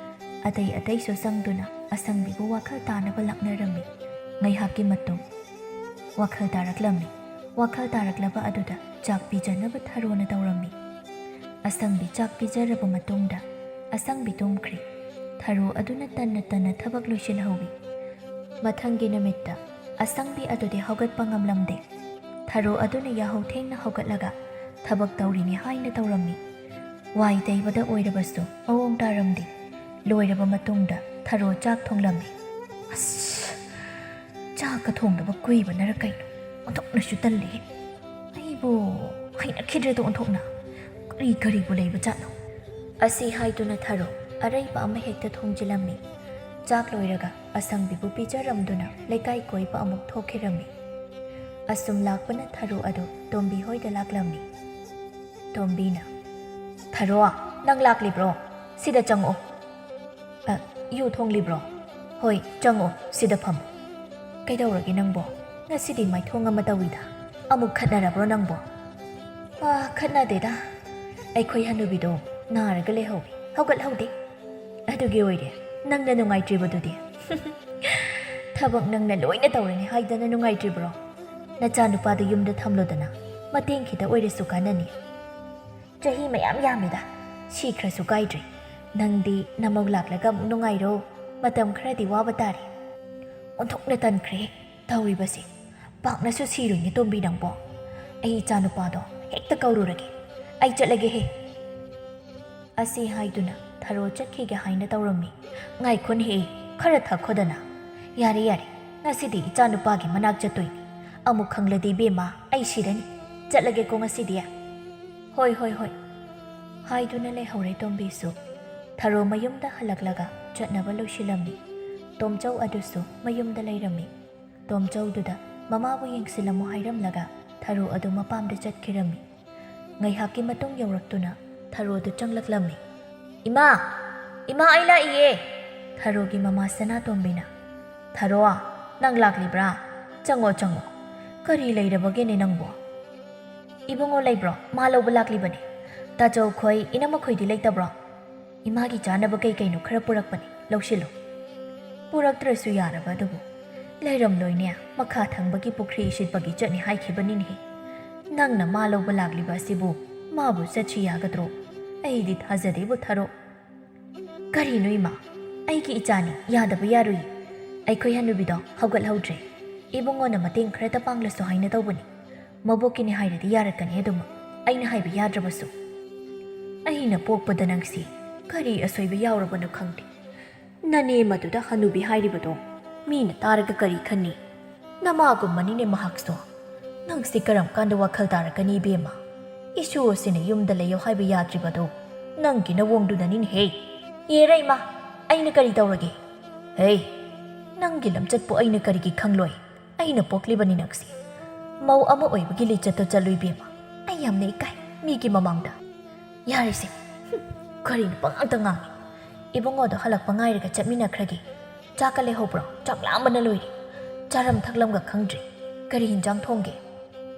ꯑꯇꯩꯁꯨ ꯆꯪꯗꯨꯅ ꯑꯁꯪꯕꯤꯕꯨ ꯋꯥꯈꯜ ꯇꯥꯅꯕ ꯂꯥꯛꯅꯔꯝꯃꯤ ꯉꯥꯏꯍꯥꯛꯀꯤ ꯃꯇꯨꯡ ꯋꯥꯈꯜ ꯇꯥꯔꯛꯂꯝꯃꯤ ꯋꯥꯈꯜ ꯇꯥꯔꯛꯂꯕ ꯑꯗꯨꯗ ꯆꯥꯛ ꯄꯤꯖꯅꯕ ꯊꯥꯔꯣꯅ ꯇꯧꯔꯝꯃꯤ ꯑꯁꯪꯕꯤ ꯆꯥꯛ ꯄꯤꯖꯔꯕ ꯃꯇꯨꯡꯗ ꯑꯁꯪꯕꯤ ꯇꯨꯝꯈ꯭ꯔꯤ ꯊꯥꯔꯣ ꯑꯗꯨꯅ ꯇꯟꯅ ꯊꯕꯛ ꯂꯣꯏꯁꯤꯜꯍꯧꯋꯤ ꯃꯊꯪꯒꯤ ꯅꯨꯃꯤꯠꯇ ꯑꯁꯪꯕꯤ ꯑꯗꯨꯗꯤ ꯍꯧꯒꯠꯄ ꯉꯝꯂꯝꯗꯦ ꯊꯥꯔꯣ ꯑꯗꯨꯅ ꯌꯥꯍꯧ ꯊꯦꯡꯅ ꯍꯧꯒꯠꯂꯒ ꯊꯕꯛ ꯇꯧꯔꯤꯅꯤ ꯍꯥꯏꯅ ꯇꯧꯔꯝꯃꯤ ꯋꯥꯏ ꯇꯩꯕꯗ ꯑꯣꯏꯔꯕꯁꯨ ꯃꯑꯣꯡ ꯇꯥꯔꯝꯗꯦ ꯂꯣꯏꯔꯕ ꯃꯇꯨꯡꯗ ꯊꯥꯔꯣ ꯆꯥꯛ ꯊꯣꯡꯂꯝꯃꯤ ꯑꯁ ꯆꯥꯛꯀ ꯊꯣꯡꯗꯕ ꯀꯨꯏꯕꯅꯔ ꯀꯩꯅꯣ ꯑꯣꯟꯊꯣꯛꯅꯁꯨ ꯇꯜꯂꯤ ꯑꯩꯕꯨ ꯍꯩꯅꯈꯤꯗ꯭ꯔꯦꯗ ꯑꯣꯟꯊꯣꯛꯅ ꯀꯔꯤꯕꯨ ꯂꯩꯕ ꯖꯥꯠꯅꯣ ꯑꯁꯤ ꯍꯥꯏꯗꯨꯅ ꯊꯥꯔꯣ ꯑꯔꯩꯕ ꯑꯃ ꯍꯦꯛꯇ ꯊꯣꯡꯖꯤꯜꯂꯝꯃꯤ ꯆꯥꯛ ꯂꯣꯏꯔꯒ ꯑꯁꯪꯕꯤꯕꯨ ꯄꯤꯖꯔꯝꯗꯨꯅ ꯂꯩꯀꯥꯏ ꯀꯣꯏꯕ ꯑꯃꯨꯛ ꯊꯣꯛꯈꯤꯔꯝꯃꯤ ꯑꯁꯨꯝ ꯂꯥꯛꯄꯅ ꯊꯥꯔꯣ ꯑꯗꯨ ꯇꯣꯝꯕꯤ ꯍꯣꯏꯗ ꯂꯥꯛꯂꯝꯃꯤ ꯇꯣꯝꯕꯤꯅ ꯊꯥꯔꯣ ꯅꯪ ꯂꯥꯛꯂꯤꯕ꯭ꯔꯣ ꯁꯤꯗ ꯆꯪꯉꯛꯑꯣ ꯌꯨ ꯊꯣꯡꯂꯤꯕ꯭ꯔꯣ ꯍꯣꯏ ꯆꯪꯉꯛꯑꯣ ꯁꯤꯗ ꯐꯝꯃꯣ ꯀꯩꯗꯧꯔꯒꯦ ꯅꯪꯕꯣ ꯉꯁꯤꯗꯤ ꯃꯥꯏꯊꯣꯡ ꯑꯃ ꯇꯧꯏꯗ ꯑꯃꯨꯛ ꯈꯠꯅꯔꯕ꯭ꯔꯣ ꯅꯪꯕꯣ ꯈꯠꯅꯗꯦꯗ ꯑꯩꯈꯣꯏ ꯍꯅꯨꯕꯤꯗꯣ ꯅꯥꯔꯒ ꯂꯩꯍꯧꯏ ꯍꯧꯒꯠꯍꯧꯗꯦ ꯑꯗꯨꯒꯤ ꯑꯣꯏꯔꯦ ꯅꯪꯅ ꯅꯨꯡꯉꯥꯏꯇ꯭ꯔꯤꯕꯗꯨꯗꯤ ꯊꯕꯛ ꯅꯪꯅ ꯂꯣꯏꯅ ꯇꯧꯔꯅꯤ ꯍꯥꯏꯗꯅ ꯅꯨꯡꯉꯥꯏꯇ꯭ꯔꯤꯕ꯭ꯔꯣ ꯅꯆꯥꯅꯨꯄꯥꯗꯨ ꯌꯨꯝꯗ ꯊꯝꯂꯣꯗꯅ ꯃꯇꯦꯡ ꯈꯤꯇ ꯑꯣꯏꯔꯁꯨ ꯀꯥꯟꯅꯅꯤ ꯆꯍꯤ ꯃꯌꯥꯝ ꯌꯥꯝꯃꯤꯗ ꯁꯤꯈ꯭ꯔꯁꯨ ꯀꯥꯏꯗ꯭ꯔꯦ ꯅꯪꯗꯤ ꯅꯃꯧ ꯂꯥꯛꯂꯒ ꯑꯃꯨꯛ ꯅꯨꯡꯉꯥꯏꯔꯣ ꯃꯇꯝ ꯈꯔꯗꯤ ꯋꯥꯕ ꯇꯥꯔꯦ ꯑꯣꯟꯊꯣꯛꯅ ꯇꯟꯈ꯭ꯔꯦ ꯇꯧꯔꯤꯕꯁꯦ ꯄꯥꯛꯅꯁꯨ ꯁꯤꯔꯣꯏꯅꯦ ꯇꯣꯝꯕꯤ ꯅꯪꯕꯣ ꯑꯩ ꯏꯆꯥꯅꯨꯄꯥꯗꯣ ꯍꯦꯛꯇ ꯀꯧꯔꯨꯔꯒꯦ ꯑꯩ ꯆꯠꯂꯒꯦꯍꯦ ꯑꯁꯤ ꯍꯥꯏꯗꯨꯅ ꯊꯥꯔꯣ ꯆꯠꯈꯤꯒꯦ ꯍꯥꯏꯅ ꯇꯧꯔꯝꯃꯤ ꯉꯥꯏꯈꯣꯅꯦꯍꯦ ꯈꯔ ꯊꯛꯈꯣꯗꯅ ꯌꯥꯔꯦ ꯉꯁꯤꯗꯤ ꯏꯆꯥꯅꯨꯄꯥꯒꯤ ꯃꯅꯥꯛ ꯆꯠꯇꯣꯏꯅꯤ ꯑꯃꯨꯛ ꯈꯪꯂꯗꯤ ꯏꯕꯦꯝꯃ ꯑꯩ ꯁꯤꯔꯅꯤ ꯆꯠꯂꯒꯦꯀꯣ ꯉꯁꯤꯗꯤ ꯍꯣꯏ ꯍꯥꯏꯗꯨꯅ ꯂꯩꯍꯧꯔꯦ ꯇꯣꯝꯕꯤꯁꯨ ꯊꯥꯔꯣ ꯃꯌꯨꯝꯗ ꯍꯜꯂꯛꯂꯒ ꯆꯠꯅꯕ ꯂꯣꯏꯁꯤꯜꯂꯝꯃꯤ ꯇꯣꯝꯆꯧ ꯑꯗꯨꯁꯨ ꯃꯌꯨꯝꯗ ꯂꯩꯔꯝꯃꯤ ꯇꯣꯝꯆꯧꯗꯨꯗ ꯃꯃꯥꯕꯨ ꯌꯦꯡꯁꯤꯜꯂꯝꯃꯨ ꯍꯥꯏꯔꯝꯂꯒ ꯊꯥꯔꯣ ꯑꯗꯨ ꯃꯄꯥꯝꯗ ꯆꯠꯈꯤꯔꯝꯃꯤ ꯉꯥꯏꯍꯥꯛꯀꯤ ꯃꯇꯨꯡ ꯌꯧꯔꯛꯇꯨꯅ ꯊꯥꯔꯣꯗꯨ ꯆꯪꯂꯛꯂꯝꯃꯤ ꯏꯃꯥ ꯑꯩ ꯂꯥꯛꯏꯌꯦ ꯊꯥꯔꯣꯒꯤ ꯃꯃꯥ ꯁꯅꯥꯇꯣꯝꯕꯤꯅ ꯊꯥꯔꯣ ꯅꯪ ꯂꯥꯛꯂꯤꯕ꯭ꯔꯥ ꯆꯪꯉꯣ ꯀꯔꯤ ꯂꯩꯔꯕꯒꯦꯅꯦ ꯅꯪꯕꯣ ꯏꯕꯨꯡꯉꯣ ꯂꯩꯕ꯭ꯔꯣ ꯃꯥ ꯂꯧꯕ ꯂꯥꯛꯂꯤꯕꯅꯤ ꯇꯥꯆꯧ ꯈꯣꯏ ꯏꯅꯝꯃꯈꯣꯏꯗꯤ ꯂꯩꯇꯕ꯭ꯔꯣ ꯏꯃꯥꯒꯤ ꯆꯥꯅꯕ ꯀꯩꯅꯣ ꯈꯔ ꯄꯨꯔꯛꯄꯅꯤ ꯂꯧꯁꯤꯜꯂꯨ ꯄꯨꯔꯛꯇ꯭ꯔꯁꯨ ꯌꯥꯔꯕ ꯑꯗꯨꯕꯨ ꯂꯩꯔꯝꯂꯣꯏꯅꯦ ꯃꯈꯥ ꯊꯪꯕꯒꯤ ꯄꯨꯈ꯭ꯔꯤ ꯏꯁꯤꯠꯄꯒꯤ ꯆꯠꯅꯤ ꯍꯥꯏꯈꯤꯕꯅꯤꯅꯦ ꯅꯪꯅ ꯃꯥ ꯂꯧꯕ ꯂꯥꯛꯂꯤꯕ ꯑꯁꯤꯕꯨ ꯃꯥꯕꯨ ꯆꯠꯁꯤ ꯌꯥꯒꯗ꯭ꯔꯣ ꯑꯩꯗꯤ ꯊꯥꯖꯗꯦꯕꯨ ꯊꯥꯔꯣ ꯀꯔꯤꯅꯣ ꯏꯃꯥ ꯑꯩꯒꯤ ꯏꯆꯥꯅꯤ ꯌꯥꯗꯕ ꯌꯥꯔꯣꯏ ꯑꯩꯈꯣꯏ ꯍꯅꯨꯕꯤꯗꯣ ꯍꯧꯒꯠꯍꯧꯗ꯭ꯔꯦ ꯏꯕꯨꯡꯉꯣꯅ ꯃꯇꯦꯡ ꯈꯔꯇ ꯄꯥꯡꯂꯁꯨ ꯍꯥꯏꯅ ꯇꯧꯕꯅꯤ ꯃꯕꯣꯛꯀꯤꯅꯤ ꯍꯥꯏꯔꯗꯤ ꯌꯥꯔꯛꯀꯅꯤ ꯑꯗꯨꯃꯛ ꯑꯩꯅ ꯍꯥꯏꯕ ꯌꯥꯗ꯭ꯔꯕꯁꯨ ꯑꯩꯅ ꯄꯣꯛꯄꯗ ꯅꯪꯁꯤ ꯀꯔꯤ ꯑꯁꯣꯏꯕ ꯌꯥꯎꯔꯕꯅꯣ ꯈꯪꯗꯦ ꯅꯅꯦ ꯃꯗꯨꯗ ꯍꯅꯨꯕꯤ ꯍꯥꯏꯔꯤꯕꯗꯣ ꯃꯤꯅ ꯇꯥꯔꯒ ꯀꯔꯤ ꯈꯟꯅꯤ ꯅꯃꯥꯒꯨꯝꯕꯅꯤꯅꯦ ꯃꯍꯥꯛꯁꯨ ꯅꯪꯁꯤ ꯀꯔꯝ ꯀꯥꯟꯗ ꯋꯥꯈꯜ ꯇꯥꯔꯛꯀꯅꯤ ꯏꯕꯦꯝꯃ ꯏꯁꯨ ꯑꯁꯤꯅ ꯌꯨꯝꯗ ꯂꯩꯌꯣ ꯍꯥꯏꯕ ꯌꯥꯗ꯭ꯔꯤꯕꯗꯣ ꯅꯪꯒꯤ ꯅꯋꯣꯡꯗꯨꯅꯅꯤꯅꯦꯍꯦ ꯌꯦꯔ ꯏꯃꯥ ꯑꯩꯅ ꯀꯔꯤ ꯇꯧꯔꯒꯦ ꯍꯦ ꯅꯪꯒꯤ ꯂꯝꯆꯠꯄꯨ ꯑꯩꯅ ꯀꯔꯤꯒꯤ ꯈꯪꯂꯣꯏ ꯑꯩꯅ ꯄꯣꯛꯂꯤꯕꯅꯤ ꯅꯪꯁꯤ ꯃꯧ ꯑꯃ ꯑꯣꯏꯕꯒꯤ ꯂꯤꯆꯠꯇꯣ ꯆꯠꯂꯨ ꯏꯕꯦꯝꯃ ꯑꯩ ꯌꯥꯝꯅ ꯏꯀꯥꯏ ꯃꯤꯒꯤ ꯃꯃꯥꯡꯗ ꯌꯥꯔꯤꯁꯦ ꯀꯔꯤꯅ ꯄꯉꯥꯡꯇ ꯉꯥꯡꯉꯤ ꯏꯕꯨꯡꯉꯣꯗꯣ ꯍꯜꯂꯛꯄ ꯉꯥꯏꯔꯒ ꯆꯠꯃꯤꯟꯅꯈ꯭ꯔꯒꯦ ꯆꯥꯛꯀ ꯂꯩꯍꯧꯕ꯭ꯔꯣ ꯆꯥꯛ ꯂꯥꯝꯕꯅ ꯂꯣꯏꯔꯦ ꯆꯥꯔꯝ ꯊꯛꯂꯝꯒ ꯈꯪꯗ꯭ꯔꯤ ꯀꯔꯤ ꯍꯤꯟꯖꯥꯡ ꯊꯣꯡꯒꯦ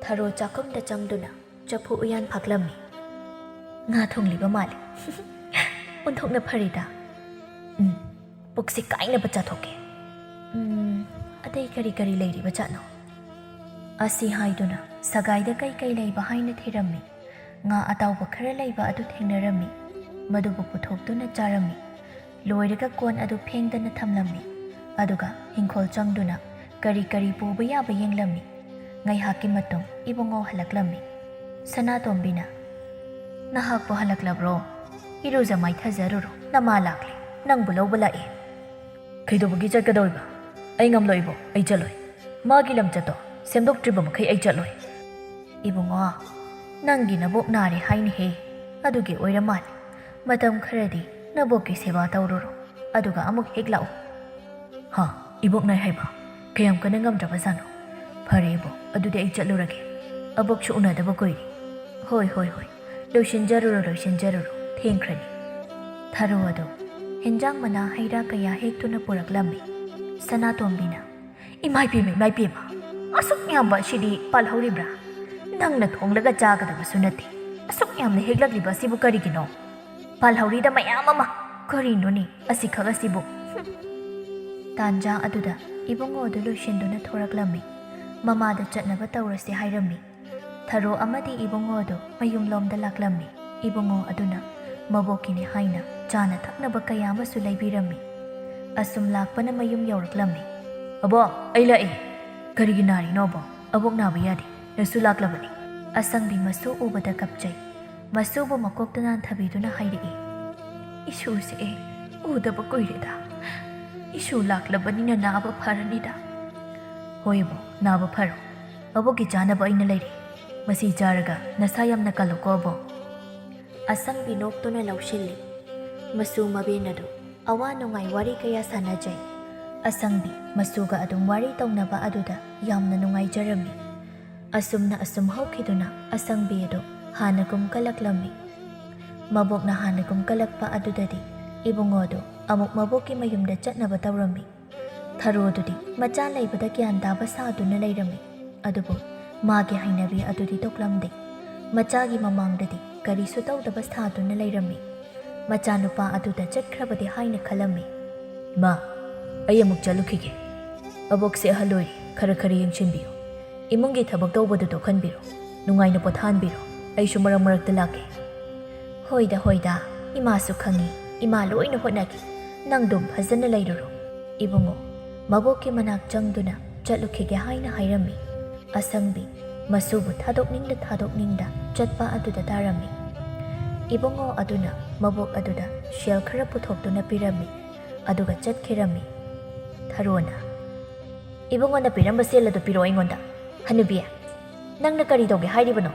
ꯊꯥꯔꯣ ꯆꯥꯛꯈꯨꯝꯗ ꯆꯪꯗꯨꯅ ꯆꯐꯨ ꯎꯌꯥꯟ ꯐꯥꯛꯂꯝꯃꯤ ꯉꯥ ꯊꯣꯡꯂꯤꯕ ꯃꯥꯜꯂꯤ ꯑꯣꯟꯊꯣꯛꯅ ꯐꯔꯤꯗ ꯄꯨꯛꯁꯤ ꯀꯥꯏꯅꯕ ꯆꯥꯊꯣꯛꯀꯦ ꯑꯇꯩ ꯀꯔꯤ ꯂꯩꯔꯤꯕ ꯖꯥꯠꯅꯣ ꯑꯁꯤ ꯍꯥꯏꯗꯨꯅ ꯁꯒꯥꯏꯗ ꯀꯩ ꯂꯩꯕ ꯍꯥꯏꯅ ꯊꯤꯔꯝꯃꯤ ꯉꯥ ꯑꯇꯥꯎꯕ ꯈꯔ ꯂꯩꯕ ꯑꯗꯨ ꯊꯦꯡꯅꯔꯝꯃꯤ ꯃꯗꯨꯕꯨ पुथोꯛꯇꯨꯅ ꯆꯥꯔꯝꯃꯤ ꯂꯣꯏꯔꯒ ꯀꯣꯟ ꯑꯗꯨ ꯐꯦꯡꯗꯅ ꯊꯝꯂꯝꯃꯤ ꯑꯗꯨꯒ ꯍꯤꯡꯈꯣꯜ ꯆꯪꯗꯨꯅ ꯀꯔꯤ ꯄꯨꯕ ꯌꯥꯕ ꯌꯦꯡꯂꯝꯃꯤ ꯉꯥꯏꯍꯥꯛꯀꯤ ꯃꯇꯨꯡ ꯏꯕꯨꯡꯉꯣ ꯍꯜꯂꯛꯂꯝꯃꯤ ꯁꯅꯥꯇꯣꯝꯕꯤꯅ ꯅꯍꯥꯛꯄꯨ ꯍꯜꯂꯛꯂꯕ꯭ꯔꯣ ꯏꯔꯨꯖ ꯃꯥꯏꯊꯖꯔꯨꯔꯣ ꯅꯃꯥ ꯂꯥꯛꯂꯦ ꯅꯪꯕꯨ ꯂꯧꯕ ꯂꯥꯛꯑꯦ ꯀꯩꯗꯧꯕꯒꯤ ꯆꯠꯀꯗꯧꯔꯤꯕ ꯑꯩ ꯉꯝꯂꯣꯏꯕꯣ ꯑꯩ ꯆꯠꯂꯣꯏ ꯃꯥꯒꯤ ꯂꯝꯆꯠꯇꯣ ꯁꯦꯝꯗꯣꯛꯇ꯭ꯔꯤꯕ ꯃꯈꯩ ꯑꯩ ꯆꯠꯂꯣꯏ ꯏꯕꯨꯡꯉꯣ ꯅꯪꯒꯤ ꯅꯕꯣꯛ ꯅꯥꯔꯦ ꯍꯥꯏꯅꯦꯍꯦ ꯑꯗꯨꯒꯤ ꯑꯣꯏꯔ ꯃꯥꯜꯂꯦ ꯃꯇꯝ ꯈꯔꯗꯤ ꯅꯕꯣꯛꯀꯤ ꯁꯦꯕꯥ ꯇꯧꯔꯨꯔꯣ ꯑꯗꯨꯒ ꯑꯃꯨꯛ ꯍꯦꯛ ꯂꯥꯛꯑꯣ 이복 날 해봐. 그냥 그는 감잡아사노. 파리보 어두대 이짤로라게. 아복추 우나다바 거이리. 호이. 로신자루로 탱크라니. 타로와도 현장 마나 하이라 그야 핵투나 보락람미. 사나톰비나. 이 마이비마. 아속 냠바 시디 팔하우리브라. ꯅꯪꯅ ꯊꯣꯡꯂꯒ ꯆꯥꯒꯗꯕꯁꯨ ꯅꯠꯇꯦ ꯑꯁꯨꯛ ꯌꯥꯝꯅ ꯍꯦꯛꯂꯛꯂꯤꯕ ꯑꯁꯤꯕꯨ ꯀꯔꯤꯒꯤꯅꯣ ꯄꯥꯜꯍꯧꯔꯤꯗ ꯃꯌꯥꯝ ꯑꯃ ꯀꯔꯤꯅꯣꯅꯤ ꯑꯁꯤꯈꯛ ꯑꯁꯤꯕꯨ ꯇꯥꯟꯖꯥ ꯑꯗꯨꯗ ꯏꯕꯨꯡꯉꯣ ꯑꯗꯨ ꯂꯣꯏꯁꯤꯟꯗꯨꯅ ꯊꯣꯔꯛꯂꯝꯃꯤ ꯃꯃꯥꯗ ꯆꯠꯅꯕ ꯇꯧꯔꯁꯤ ꯍꯥꯏꯔꯝꯃꯤ ꯊꯔꯣ ꯑꯃꯗꯤ ꯏꯕꯨꯡꯉꯣ ꯑꯗꯨ ꯃꯌꯨꯝꯂꯣꯝꯗ ꯂꯥꯛꯂꯝꯃꯤ ꯏꯕꯨꯡꯉꯣ ꯑꯗꯨꯅ ꯃꯕꯣꯛꯀꯤꯅꯤ ꯍꯥꯏꯅ ꯆꯥꯅ ꯊꯛꯅꯕ ꯀꯌꯥ ꯑꯃꯁꯨ ꯂꯩꯕꯤꯔꯝꯃꯤ ꯑꯁꯨꯝ ꯂꯥꯛꯄꯅ ꯃꯌꯨꯝ ꯌꯧꯔꯛꯂꯝꯃꯤ ꯑꯕꯣꯛ ꯑꯩ ꯂꯥꯛꯑꯦ ꯀꯔꯤꯒꯤ ꯅꯥꯔꯤꯅꯣ ꯑꯕꯣꯛ ꯑꯕꯣꯛ ꯅꯥꯕ ꯌꯥꯗꯦ ꯅꯁꯨ ꯂꯥꯛꯂꯕꯅꯤ ꯑꯁꯪꯕꯤ ꯃꯁꯨ ꯎꯕꯗ ꯀꯞꯆꯩ ꯃꯁꯨꯕꯨ ꯃꯀꯣꯛꯇ ꯅꯥꯟꯊꯕꯤꯗꯨꯅ ꯍꯥꯏꯔꯛꯏ ꯏꯁꯨꯁꯦ ꯎꯗꯕ ꯀꯨꯏꯔꯦꯗ ꯏꯁꯨ ꯂꯥꯛꯂꯕꯅꯤꯅ ꯅꯥꯕ ꯐꯔꯅꯤꯗ ꯍꯣꯏ ꯑꯕꯣꯛ ꯅꯥꯕ ꯐꯔꯣ ꯑꯕꯣꯛꯀꯤ ꯆꯥꯅꯕ ꯑꯩꯅ ꯂꯩꯔꯤ ꯃꯁꯤ ꯆꯥꯔꯒ ꯅꯁꯥ ꯌꯥꯝꯅ ꯀꯜꯂꯨꯀꯣ ꯑꯕꯣꯛ ꯑꯁꯪꯕꯤ ꯅꯣꯛꯇꯨꯅ ꯂꯧꯁꯤꯜꯂꯤ ꯃꯁꯨ ꯃꯕꯦꯟ ꯑꯗꯨ ꯑꯋꯥ ꯅꯨꯡꯉꯥꯏ ꯋꯥꯔꯤ ꯀꯌꯥ ꯁꯥꯟꯅꯖꯩ ꯑꯁꯪꯕꯤ ꯃꯁꯨꯒ ꯑꯗꯨꯝ ꯋꯥꯔꯤ ꯇꯧꯅꯕ ꯑꯗꯨꯗ ꯌꯥꯝꯅ ꯅꯨꯡꯉꯥꯏꯖꯔꯝꯃꯤ ꯑꯁꯨꯝꯅ ꯑꯁꯨꯝ ꯍꯧꯈꯤꯗꯨꯅ ꯑꯁꯪꯕꯤ ꯑꯗꯨ ꯍꯥꯟꯅꯒꯨꯝ ꯀꯜꯂꯛꯂꯝꯃꯤ ꯃꯕꯣꯛꯅ ꯍꯥꯟꯅꯒꯨꯝ ꯀꯜꯂꯛꯄ ꯑꯗꯨꯗꯗꯤ ꯏꯕꯨꯡꯉꯣ ꯑꯗꯨ ꯑꯃꯨꯛ ꯃꯕꯣꯛꯀꯤ ꯃꯌꯨꯝꯗ ꯆꯠꯅꯕ ꯇꯧꯔꯝꯃꯤ ꯊꯔꯣꯗꯨꯗꯤ ꯃꯆꯥ ꯂꯩꯕꯗ ꯒ꯭ꯌꯥꯟ ꯇꯥꯕ ꯁꯥꯗꯨꯅ ꯂꯩꯔꯝꯃꯤ ꯑꯗꯨꯕꯨ ꯃꯥꯒꯤ ꯍꯩꯅꯕꯤ ꯑꯗꯨꯗꯤ ꯇꯣꯛꯂꯝꯗꯦ ꯃꯆꯥꯒꯤ ꯃꯃꯥꯡꯗꯗꯤ ꯀꯔꯤꯁꯨ ꯇꯧꯗꯕ ꯁꯥꯗꯨꯅ ꯂꯩꯔꯝꯃꯤ ꯃꯆꯥꯅꯨꯄꯥ ꯑꯗꯨꯗ ꯆꯠꯈ꯭ꯔꯕꯗꯤ ꯍꯥꯏꯅ ꯈꯜꯂꯝꯃꯤ ꯏꯃꯥ ꯑꯩ ꯑꯃꯨꯛ ꯆꯠꯂꯨꯈꯤꯒꯦ ꯑꯕꯣꯛꯁꯦ ꯑꯍꯜ ꯑꯣꯏꯔꯤ ꯈꯔ ꯈꯔ ꯌꯦꯡꯁꯤꯟꯕꯤꯌꯨ ꯏꯃꯨꯡꯒꯤ ꯊꯕꯛ ꯇꯧꯕꯗꯨ ꯇꯣꯛꯍꯟꯕꯤꯔꯣ ꯅꯨꯡꯉꯥꯏꯅ ꯄꯣꯊꯥꯍꯟꯕꯤꯔꯣ ꯑꯩꯁꯨ ꯃꯔꯛ ꯃꯔꯛꯇ ꯂꯥꯛꯀꯦ ꯍꯣꯏꯗ ꯍꯣꯏꯗ ꯏꯃꯥꯁꯨ ꯈꯪꯉꯤ ꯏꯃꯥ ꯂꯣꯏꯅ ꯍꯣꯠꯅꯈꯤ ꯅꯪꯗꯨꯝ ꯐꯖꯅ ꯂꯩꯔꯨꯔꯣ ꯏꯕꯨꯡꯉꯣ ꯃꯕꯣꯛꯀꯤ ꯃꯅꯥꯛ ꯆꯪꯗꯨꯅ ꯆꯠꯂꯨꯈꯤꯒꯦ ꯍꯥꯏꯅ ꯍꯥꯏꯔꯝꯃꯤ ꯑꯁꯪꯕꯤ ꯃꯁꯨꯕꯨ ꯊꯥꯗꯣꯛꯅꯤꯡꯗ ꯆꯠꯄ ꯑꯗꯨꯗ ꯇꯥꯔꯝꯃꯤ ꯏꯕꯨꯡꯉꯣ ꯑꯗꯨꯅ ꯃꯕꯣꯛ ꯑꯗꯨꯗ ꯁꯦꯜ ꯈꯔ ꯄꯨꯊꯣꯛꯇꯨꯅ ꯄꯤꯔꯝꯃꯤ ꯑꯗꯨꯒ ꯆꯠꯈꯤꯔꯝꯃꯤ ꯊꯔꯣꯅ ꯏꯕꯨꯡꯉꯣꯅ ꯄꯤꯔꯝꯕ ꯁꯦꯜ ꯑꯗꯨ ꯄꯤꯔꯛꯑꯣ ꯑꯩꯉꯣꯟꯗ ꯍꯅꯨꯕꯤ ꯅꯪꯅ ꯀꯔꯤ ꯇꯧꯒꯦ ꯍꯥꯏꯔꯤꯕꯅꯣ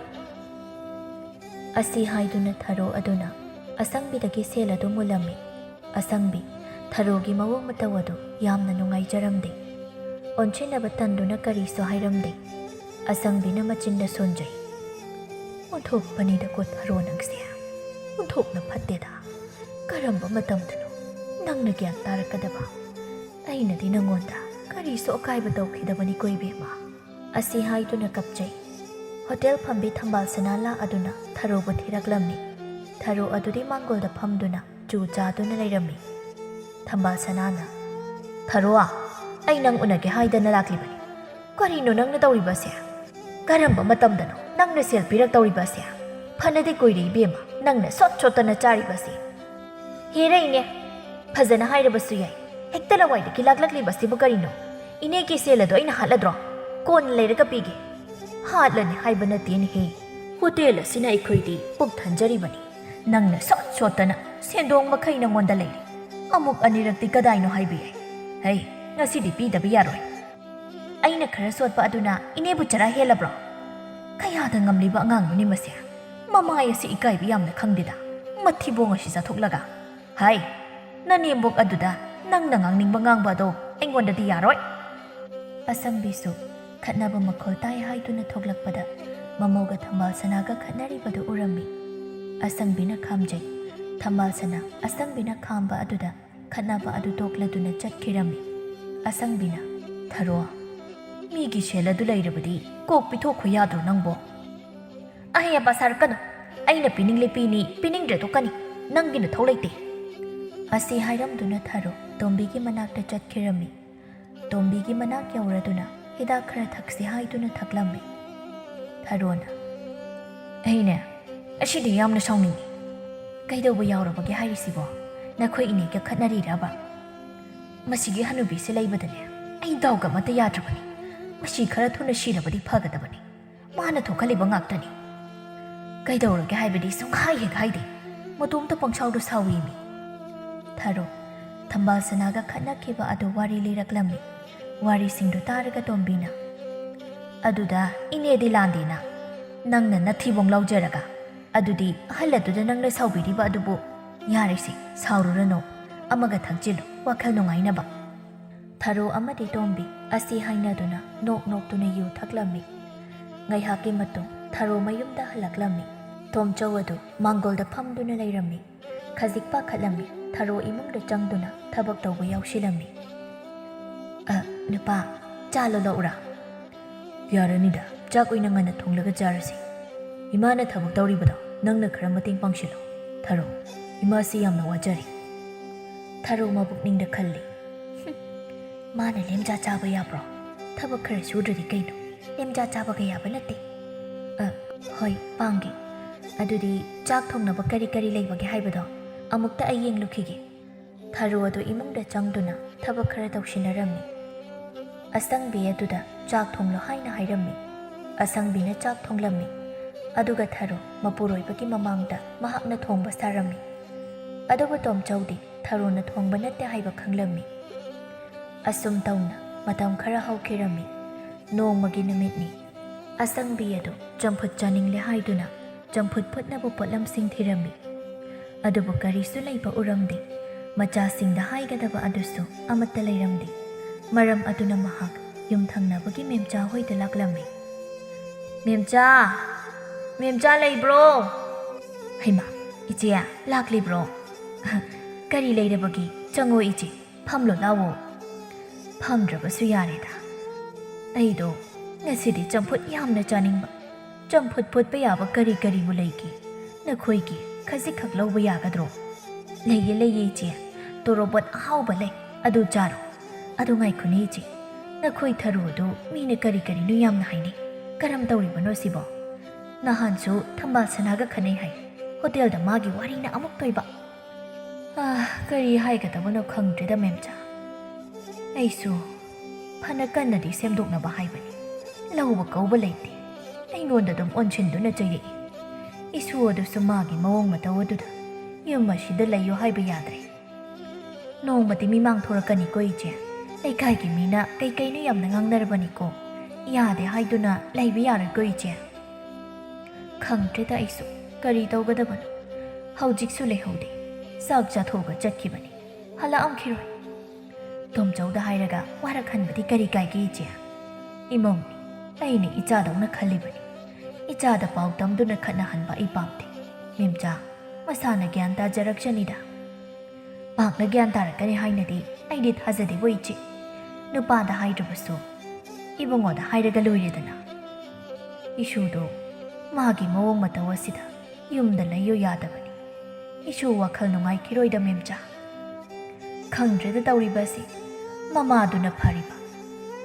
ꯑꯁꯤ ꯍꯥꯏꯗꯨꯅ ꯊꯔꯣ ꯑꯗꯨꯅ ꯑꯁꯪꯕꯤꯗꯒꯤ ꯁꯦꯜ ꯑꯗꯨ ꯃꯨꯜꯂꯝꯃꯤ ꯑꯁꯪꯕꯤ ꯊꯔꯣꯒꯤ ꯃꯑꯣꯡ ꯃꯇꯧ ꯑꯗꯨ ꯌꯥꯝꯅ ꯅꯨꯡꯉꯥꯏꯖꯔꯝꯗꯦ ꯑꯣꯟꯁꯤꯟꯅꯕ ꯇꯟꯗꯨꯅ ꯀꯔꯤꯁꯨ ꯍꯥꯏꯔꯝꯗꯦ ꯑꯁꯪꯕꯤꯅ ꯃꯆꯤꯟꯗ ꯁꯣꯟꯖꯩ ꯑꯣꯟꯊꯣꯛꯄꯅꯤꯗꯀꯣ ꯊꯔꯣ ꯅꯪꯁꯦ ꯑꯣꯟꯊꯣꯛꯅ ꯐꯠꯇꯦꯗ ꯀꯔꯝꯕ ꯃꯇꯝꯗꯅꯣ ꯅꯪꯅ ꯒ꯭ꯌꯥꯟ ꯇꯥꯔꯛꯀꯗꯕ ꯑꯩꯅꯗꯤ ꯅꯪꯉꯣꯟꯗ ꯀꯔꯤꯁꯨ ꯑꯀꯥꯏꯕ ꯇꯧꯈꯤꯗꯕꯅꯤꯀꯣ ꯏꯕꯦꯝꯃ ꯑꯁꯤ ꯍꯥꯏꯗꯨꯅ ꯀꯞꯆꯩ ꯍꯣꯇꯦꯜ ꯐꯝꯕꯤ ꯊꯝꯕꯥꯜ ꯁꯅꯥ ꯑꯗꯨꯅ ꯊꯔꯣꯕꯨ ꯊꯤꯔꯛꯂꯝꯃꯤ ꯊꯔꯣ ꯑꯗꯨꯗꯤ ꯃꯥꯡꯒꯣꯜꯗ ꯐꯝꯗꯨꯅ ꯆꯨ ꯆꯥꯗꯨꯅ ꯂꯩꯔꯝꯃꯤ ꯊꯝꯕꯥꯜ ꯁꯅꯥꯅ ꯊꯔꯣ ꯑꯩ ꯅꯪ ꯎꯅꯒꯦ ꯍꯥꯏꯗꯅ ꯂꯥꯛꯂꯤꯕꯅꯤ ꯀꯔꯤꯅꯣ ꯅꯪꯅ ꯇꯧꯔꯤꯕꯁꯦ ꯀꯔꯝꯕ ꯃꯇꯝꯗꯅꯣ ꯅꯪꯅ ꯁꯦꯜ ꯄꯤꯔꯛꯇꯧꯔꯤꯕꯁꯦ ꯐꯅꯗꯤ ꯀꯨꯏꯔꯦ ꯏꯕꯦꯝꯃ ꯅꯪꯅ ꯁꯣꯠꯇꯅ ꯆꯥꯔꯤꯕꯁꯦ ꯍꯦꯔꯩꯅꯦ ꯐꯖꯅ ꯍꯥꯏꯔꯕꯁꯨ ꯌꯥꯏ ꯍꯦꯛꯇ ꯂꯋꯥꯏꯗꯒꯤ ꯂꯥꯛꯂꯛꯂꯤꯕꯁꯤꯕꯨ ꯀꯔꯤꯅꯣ ꯏꯅꯦꯒꯤ ꯁꯦꯜ ꯑꯗꯣ ꯑꯩꯅ ꯍꯥꯠꯂꯗ꯭ꯔꯣ ꯀꯣꯟꯅ ꯂꯩꯔꯒ ꯄꯤꯒꯦ ꯍꯥꯠꯂꯅꯤ ꯍꯥꯏꯕ ꯅꯠꯇꯦꯅꯦꯍꯦ ꯍꯣꯇꯦꯜ ꯑꯁꯤꯅ ꯑꯩꯈꯣꯏꯗꯤ ꯄꯨꯛ ꯊꯟꯖꯔꯤꯕꯅꯤ ꯅꯪꯅ ꯁꯣꯠꯇꯅ ꯁꯦꯟꯗꯣꯡ ꯃꯈꯩ ꯅꯉꯣꯟꯗ ꯂꯩꯔꯤ ꯑꯃꯨꯛ ꯑꯅꯤꯔꯛꯇꯤ ꯀꯗꯥꯏꯅꯣ ꯍꯥꯏꯕ ꯌꯥꯏ ꯍꯩ ꯉꯁꯤꯗꯤ ꯄꯤꯗꯕ ꯌꯥꯔꯣꯏ ꯑꯩꯅ ꯈꯔ ꯁꯣꯠꯄ ꯑꯗꯨꯅ ꯏꯅꯦꯕꯨ ꯆꯔꯥ ꯍꯦꯜꯂꯕ꯭ꯔꯣ ꯀꯌꯥꯗ ꯉꯝꯂꯤꯕ ꯑꯉꯥꯡꯅꯣꯅꯦ ꯃꯁꯦ ꯃꯃꯥꯏ ꯑꯁꯤ ꯏꯀꯥꯏꯕ ꯌꯥꯝꯅ ꯈꯪꯗꯦꯗ ꯃꯊꯤꯕꯣꯡ ꯑꯁꯤ ꯆꯥꯊꯣꯛꯂꯒ ꯍꯥꯏ ꯅꯅꯦꯝꯕꯣꯛ ꯑꯗꯨꯗ ꯅꯪꯅ ꯉꯥꯡꯅꯤꯡꯕ ꯉꯥꯡꯕ ꯑꯗꯣ ꯑꯩꯉꯣꯟꯗꯗꯤ ꯌꯥꯔꯣꯏ ꯑꯁꯪꯕꯤꯁꯨ ꯈꯠꯅꯕ ꯃꯈꯣꯜ ꯇꯥꯏ ꯍꯥꯏꯗꯨꯅ ꯊꯣꯛꯂꯛꯄꯗ ꯃꯃꯧꯒ ꯊꯝꯕꯥꯜ ꯁꯅꯥꯒ ꯈꯠꯅꯔꯤꯕꯗꯨ ꯎꯔꯝꯃꯤ ꯑꯁꯪꯕꯤꯅ ꯈꯥꯝꯖꯩ ꯊꯝꯕꯥꯜ ꯁꯅꯥ ꯑꯁꯪꯕꯤꯅ ꯈꯥꯝꯕ ꯑꯗꯨꯗ ꯈꯠꯅꯕ ꯑꯗꯨ ꯇꯣꯛꯂꯗꯨꯅ ꯆꯠꯈꯤꯔꯝꯃꯤ ꯑꯁꯪꯕꯤꯅ ꯊꯔꯣ ꯃꯤꯒꯤ ꯁꯦꯜ ꯑꯗꯨ ꯂꯩꯔꯕꯗꯤ ꯀꯣꯛ ꯄꯤꯊꯣꯛꯈꯣ ꯌꯥꯗ꯭ꯔꯣ ꯅꯪꯕꯣ ꯑꯍꯩ ꯑꯄꯥ ꯁꯥꯔꯛꯀꯅꯨ ꯑꯩꯅ ꯄꯤꯅꯤꯡꯂꯦ ꯄꯤꯅꯤ ꯄꯤꯅꯤꯡꯗ꯭ꯔꯦ ꯇꯣꯛꯀꯅꯤ ꯅꯪꯒꯤ ꯅꯊꯧ ꯂꯩꯇꯦ ꯑꯁꯤ ꯍꯥꯏꯔꯝꯗꯨꯅ ꯊꯔꯣ ꯇꯣꯝꯕꯤꯒꯤ ꯃꯅꯥꯛꯇ ꯆꯠꯈꯤꯔꯝꯃꯤ ꯇꯣꯝꯕꯤꯒꯤ ꯃꯅꯥꯛ ꯌꯧꯔꯗꯨꯅ ꯍꯤꯗꯥꯛ ꯈꯔ ꯊꯛꯁꯤ ꯍꯥꯏꯗꯨꯅ ꯊꯛꯂꯝꯃꯤ ꯊꯔꯣꯅ ꯑꯩꯅꯦ ꯑꯁꯤꯗꯤ ꯌꯥꯝꯅ ꯁꯥꯎꯅꯤꯡꯉꯤ ꯀꯩꯗꯧꯕ ꯌꯥꯎꯔꯕꯒꯦ ꯍꯥꯏꯔꯤꯁꯤꯕꯣ ꯅꯈꯣꯏ ꯏꯅꯦꯒ ꯈꯠꯅꯔꯤꯔꯕ ꯃꯁꯤꯒꯤ ꯍꯅꯨꯕꯤꯁꯦ ꯂꯩꯕꯗꯅꯦ ꯑꯩ ꯗꯥꯎꯒ ꯑꯃꯠꯇ ꯌꯥꯗ꯭ꯔꯕꯅꯤ ꯃꯁꯤ ꯈꯔ ꯊꯨꯅ ꯁꯤꯔꯕꯗꯤ ꯐꯒꯗꯕꯅꯤ ꯃꯥꯅ ꯊꯣꯛꯍꯜꯂꯤꯕ ꯉꯥꯛꯇꯅꯤ ꯀꯩꯗꯧꯔꯒꯦ ꯍꯥꯏꯕꯗꯤ ꯁꯨꯡꯍꯥꯏ ꯍꯦꯛ ꯍꯥꯏꯗꯦ ꯃꯇꯣꯝꯇ ꯄꯪꯁꯥꯎꯗ ꯁꯥꯎꯏꯃꯤ ꯊꯔꯣ ꯊꯝꯕꯥꯜ ꯁꯅꯥꯒ ꯈꯠꯅꯈꯤꯕ ꯑꯗꯨ ꯋꯥꯔꯤ ꯂꯤꯔꯛꯂꯝꯃꯤ ꯋꯥꯔꯤꯁꯤꯡꯗꯨ ꯇꯥꯔꯒ ꯇꯣꯝꯕꯤꯅ ꯑꯗꯨꯗ ꯏꯅꯦꯗꯤ ꯂꯥꯟꯗꯦꯅ ꯅꯪꯅ ꯅꯊꯤꯕꯣꯡ ꯂꯧꯖꯔꯒ ꯑꯗꯨꯗꯤ ꯑꯍꯜ ꯑꯗꯨꯗ ꯅꯪꯅ ꯁꯥꯎꯕꯤꯔꯤꯕ ꯑꯗꯨꯕꯨ ꯌꯥꯔꯤꯁꯤ ꯁꯥꯎꯔꯨꯔꯅꯨ ꯑꯃꯒ ꯊꯛꯆꯤꯜꯂꯨ ꯋꯥꯈꯜ ꯅꯨꯡꯉꯥꯏꯅꯕ ꯊꯔꯣ ꯑꯃꯗꯤ ꯇꯣꯝꯕꯤ ꯑꯁꯤ ꯍꯥꯏꯅꯗꯨꯅ ꯅꯣꯛꯇꯨꯅ ꯌꯨ ꯊꯛꯂꯝꯃꯤ ꯉꯥꯏꯍꯥꯛꯀꯤ ꯃꯇꯨꯡ ꯊꯔꯣ ꯃꯌꯨꯝꯗ ꯍꯜꯂꯛꯂꯝꯃꯤ ꯇꯣꯝꯆꯧ ꯑꯗꯨ ꯃꯥꯡꯒꯣꯜꯗ ꯐꯝꯗꯨꯅ ꯂꯩꯔꯝꯃꯤ ꯈꯖꯤꯛ ꯄꯥꯈꯠꯂꯝꯃꯤ ꯊꯔꯣ ꯏꯃꯨꯡꯗ ꯆꯪꯗꯨꯅ ꯊꯕꯛ ꯇꯧꯕ ꯌꯥꯎꯁꯤꯜꯂꯝꯃꯤ ꯅꯨꯄꯥ ꯆꯥ ꯂꯣꯜꯂꯛꯎꯔꯥ ꯌꯥꯔꯅꯤꯗ ꯆꯥꯛ ꯑꯣꯏꯅ ꯉꯟꯅ ꯊꯣꯡꯂꯒ ꯆꯥꯔꯁꯤ ꯏꯃꯥꯅ ꯊꯕꯛ ꯇꯧꯔꯤꯕꯗꯣ ꯅꯪꯅ ꯈꯔ ꯃꯇꯦꯡ ꯄꯥꯡꯁꯤꯜꯂꯣ ꯊꯥꯔꯣ ꯏꯃꯥꯁꯤ ꯌꯥꯝꯅ ꯋꯥꯖꯔꯤ ꯊꯥꯔꯣ ꯃꯕꯨꯛꯅꯤꯡꯗ ꯈꯜꯂꯤ ꯃꯥꯅ ꯂꯦꯝꯖꯥ ꯆꯥꯕ ꯌꯥꯕ꯭ꯔꯣ ꯊꯕꯛ ꯈꯔ ꯁꯨꯗ꯭ꯔꯗꯤ ꯀꯩꯅꯣ ꯂꯦꯝꯖꯥ ꯆꯥꯕꯒ ꯌꯥꯕ ꯅꯠꯇꯦ ꯍꯣꯏ ꯄꯥꯡꯒꯦ ꯑꯗꯨꯗꯤ ꯆꯥꯛ ꯊꯣꯡꯅꯕ ꯀꯔꯤ ꯀꯔꯤ ꯂꯩꯕꯒꯦ ꯍꯥꯏꯕꯗꯣ ꯑꯃꯨꯛꯇ ꯑꯩ ꯌꯦꯡꯂꯨꯈꯤꯒꯦ ꯊꯥꯔꯣ ꯑꯗꯨ ꯏꯃꯨꯡꯗ ꯆꯪꯗꯨꯅ ꯊꯕꯛ ꯈꯔ ꯇꯧꯁꯤꯟꯅꯔꯝꯃꯤ ꯑꯁꯪꯕꯤ ꯑꯗꯨꯗ ꯆꯥꯛ ꯊꯣꯡꯂꯣ ꯍꯥꯏꯅ ꯍꯥꯏꯔꯝꯃꯤ ꯑꯁꯪꯕꯤꯅ ꯆꯥꯛ ꯊꯣꯡꯂꯝꯃꯤ ꯑꯗꯨꯒ ꯊꯥꯔꯣ ꯃꯄꯨꯔꯣꯏꯕꯒꯤ ꯃꯃꯥꯡꯗ ꯃꯍꯥꯛꯅ ꯊꯣꯡꯕ ꯁꯥꯔꯝꯃꯤ ꯑꯗꯨꯕꯨ ꯇꯣꯝꯆꯧꯗꯤ ꯊꯥꯔꯣꯅ ꯊꯣꯡꯕ ꯅꯠꯇꯦ ꯍꯥꯏꯕ ꯈꯪꯂꯝꯃꯤ ꯑꯁꯨꯝ ꯇꯧꯅ ꯃꯇꯝ ꯈꯔ ꯍꯧꯈꯤꯔꯝꯃꯤ ꯅꯣꯡꯃꯒꯤ ꯅꯨꯃꯤꯠꯅꯤ ꯑꯁꯪꯕꯤ ꯑꯗꯨ ꯆꯝꯐꯨꯠ ꯆꯥꯅꯤꯡꯂꯦ ꯍꯥꯏꯗꯨꯅ ꯆꯝꯐꯨꯠ ꯐꯨꯠꯅꯕ ꯄꯣꯠꯂꯝꯁꯤꯡ ꯊꯤꯔꯝꯃꯤ ꯑꯗꯨꯕꯨ ꯀꯔꯤꯁꯨ ꯂꯩꯕ ꯎꯔꯝꯗꯦ ꯃꯆꯥꯁꯤꯡꯗ ꯍꯥꯏꯒꯗꯕ ꯑꯗꯨꯁꯨ ꯑꯃꯠꯇ ꯂꯩꯔꯝꯗꯦ ꯃꯔꯝ ꯑꯗꯨꯅ ꯃꯍꯥꯛ ꯌꯨꯝꯊꯪꯅꯕꯒꯤ ꯃꯦꯝꯆꯥ ꯍꯣꯏꯗ ꯂꯥꯛꯂꯝꯃꯤ ꯃꯦꯝꯆꯥ ꯂꯩꯕ꯭ꯔꯣ ꯍꯩꯃꯥ ꯏꯆꯦ ꯂꯥꯛꯂꯤꯕ꯭ꯔꯣ ꯀꯔꯤ ꯂꯩꯔꯕꯒꯤ ꯆꯪꯉꯣ ꯏꯆꯦ ꯐꯝꯂꯣ ꯂꯥꯛꯑꯣ ꯐꯝꯗ꯭ꯔꯕꯁꯨ ꯌꯥꯔꯦꯗ ꯑꯩꯗꯣ ꯉꯁꯤꯗꯤ ꯆꯝꯐꯨꯠ ꯌꯥꯝꯅ ꯆꯥꯅꯤꯡꯕ ꯆꯝꯐꯨꯠ ꯐꯨꯠꯄ ꯌꯥꯕ ꯀꯔꯤ ꯀꯔꯤꯕꯨ ꯂꯩꯒꯦ ꯅꯈꯣꯏꯒꯤ ꯈꯖꯤꯛꯈꯛ ꯂꯧꯕ ꯌꯥꯒꯗ꯭ꯔꯣ ꯂꯩꯌꯦ ꯏꯆꯦ ꯇꯣꯔꯣꯕꯣꯠ ꯑꯍꯥꯎꯕ ꯂꯩ ꯑꯗꯨ ꯆꯥꯔꯣ ꯑꯗꯨ ꯉꯥꯏꯈꯣꯅꯦ ꯏꯆꯦ ꯅꯈꯣꯏ ꯊꯔꯣꯗꯨ ꯃꯤꯅ ꯀꯔꯤ ꯀꯔꯤꯅꯣ ꯌꯥꯝꯅ ꯍꯥꯏꯅꯩ ꯀꯔꯝ ꯇꯧꯔꯤꯕꯅꯣ ꯁꯤꯕꯣ ꯅꯍꯥꯟꯁꯨ ꯊꯝꯕꯥꯜ ꯁꯅꯥꯒ ꯈꯟꯅꯩ ꯍꯥꯏ ꯍꯣꯇꯦꯜꯗ ꯃꯥꯒꯤ ꯋꯥꯔꯤꯅ ꯑꯃꯨꯛ ꯇꯣꯏꯕ ꯀꯔꯤ ꯍꯥꯏꯒꯗꯕꯅꯣ ꯈꯪꯗ꯭ꯔꯦꯗ ꯃꯦꯝꯆꯥ ꯑꯩꯁꯨ ꯐꯅ ꯀꯟꯅꯗꯤ ꯁꯦꯝꯗꯣꯛꯅꯕ ꯍꯥꯏꯕꯅꯤ ꯂꯧꯕ ꯀꯧꯕ ꯂꯩꯇꯦ ꯑꯩꯉꯣꯟꯗ ꯑꯗꯨꯝ ꯑꯣꯟꯁꯤꯟꯗꯨꯅ ꯆꯩꯔꯛꯏ ꯏꯁꯨ ꯑꯗꯨꯁꯨ ꯃꯥꯒꯤ ꯃꯑꯣꯡ ꯃꯇꯧ ꯑꯗꯨꯗ ꯌꯨꯝ ꯑꯁꯤꯗ ꯂꯩꯌꯣ ꯍꯥꯏꯕ ꯌꯥꯗ꯭ꯔꯦ ꯅꯣꯡꯃꯗꯤ ꯃꯤꯃꯥꯡ ꯊꯣꯔꯛꯀꯅꯤꯀꯣ ꯏꯆꯦ ꯂꯩꯀꯥꯏꯒꯤ ꯃꯤꯅ ꯀꯩꯀꯩꯅꯣ ꯌꯥꯝꯅ ꯉꯥꯡꯅꯔꯕꯅꯤꯀோ ꯌꯥꯗꯦ ꯍꯥꯏꯗꯨꯅ ꯂꯩꯕ ꯌꯥꯔꯣꯏꯀꯣ ꯏꯆꯦ ꯈꯪꯗ꯭ꯔꯦꯗ ꯑꯩꯁꯨ ꯀꯔꯤ ꯇꯧꯒꯗꯕꯅꯣ ꯍꯧꯖꯤꯛꯁꯨ ꯂꯩꯍꯧꯗꯦ ꯆꯥꯛ ꯆꯥꯊꯣꯛꯑꯒ ꯆꯠꯈꯤꯕꯅꯤ ꯍꯜꯂꯛꯑꯝꯈꯤꯔꯣꯏ ꯇꯣꯝꯆꯧꯗ ꯍꯥꯏꯔꯒ ꯋꯥꯔꯛꯍꯟꯕꯗꯤ ꯀꯔꯤ ꯀꯥꯏꯒꯦ ꯏꯆꯦ ꯏꯃꯧꯅꯤ ꯑꯩꯅ ꯏꯆꯥꯗꯧꯅ ꯈꯜꯂꯤꯕꯅꯤ ꯏꯆꯥꯗ ꯄꯥꯎ ꯇꯝꯗꯨꯅ ꯈꯠꯅꯍꯟꯕ ꯑꯩ ꯄꯥꯝꯗꯦ ꯃꯦꯝꯆꯥ ꯃꯁꯥꯅ ꯒ꯭ꯌꯥꯟ ꯇꯥꯖꯔꯛꯆꯅꯤꯗ ꯄꯥꯛꯅ ꯒ꯭ꯌꯥꯟ ꯇꯥꯔꯛꯀꯅꯤ ꯍꯥꯏꯅꯗꯤ ꯑꯩꯗꯤ ꯊꯥꯖꯗꯦꯕꯣ ꯏꯆꯦ ꯅꯨꯄꯥꯗ ꯍꯥꯏꯗ꯭ꯔꯕꯁꯨ ꯏꯕꯨꯡꯉꯣꯗ ꯍꯥꯏꯔꯒ ꯂꯣꯏꯔꯦꯗꯅ ꯏꯁꯨꯗꯣ ꯃꯥꯒꯤ ꯃꯑꯣꯡ ꯃꯇꯧ ꯑꯁꯤꯗ ꯌꯨꯝꯗ ꯂꯩꯌꯣ ꯌꯥꯗꯕꯅꯤ ꯏꯁꯨ ꯋꯥꯈꯜ ꯅꯨꯡꯉꯥꯏꯈꯤꯔꯣꯏꯗ ꯃꯦꯝꯆꯥ ꯈꯪꯗ꯭ꯔꯦꯗ ꯇꯧꯔꯤꯕ ꯑꯁꯤ ꯃꯃꯥꯗꯨꯅ ꯐꯔꯤꯕ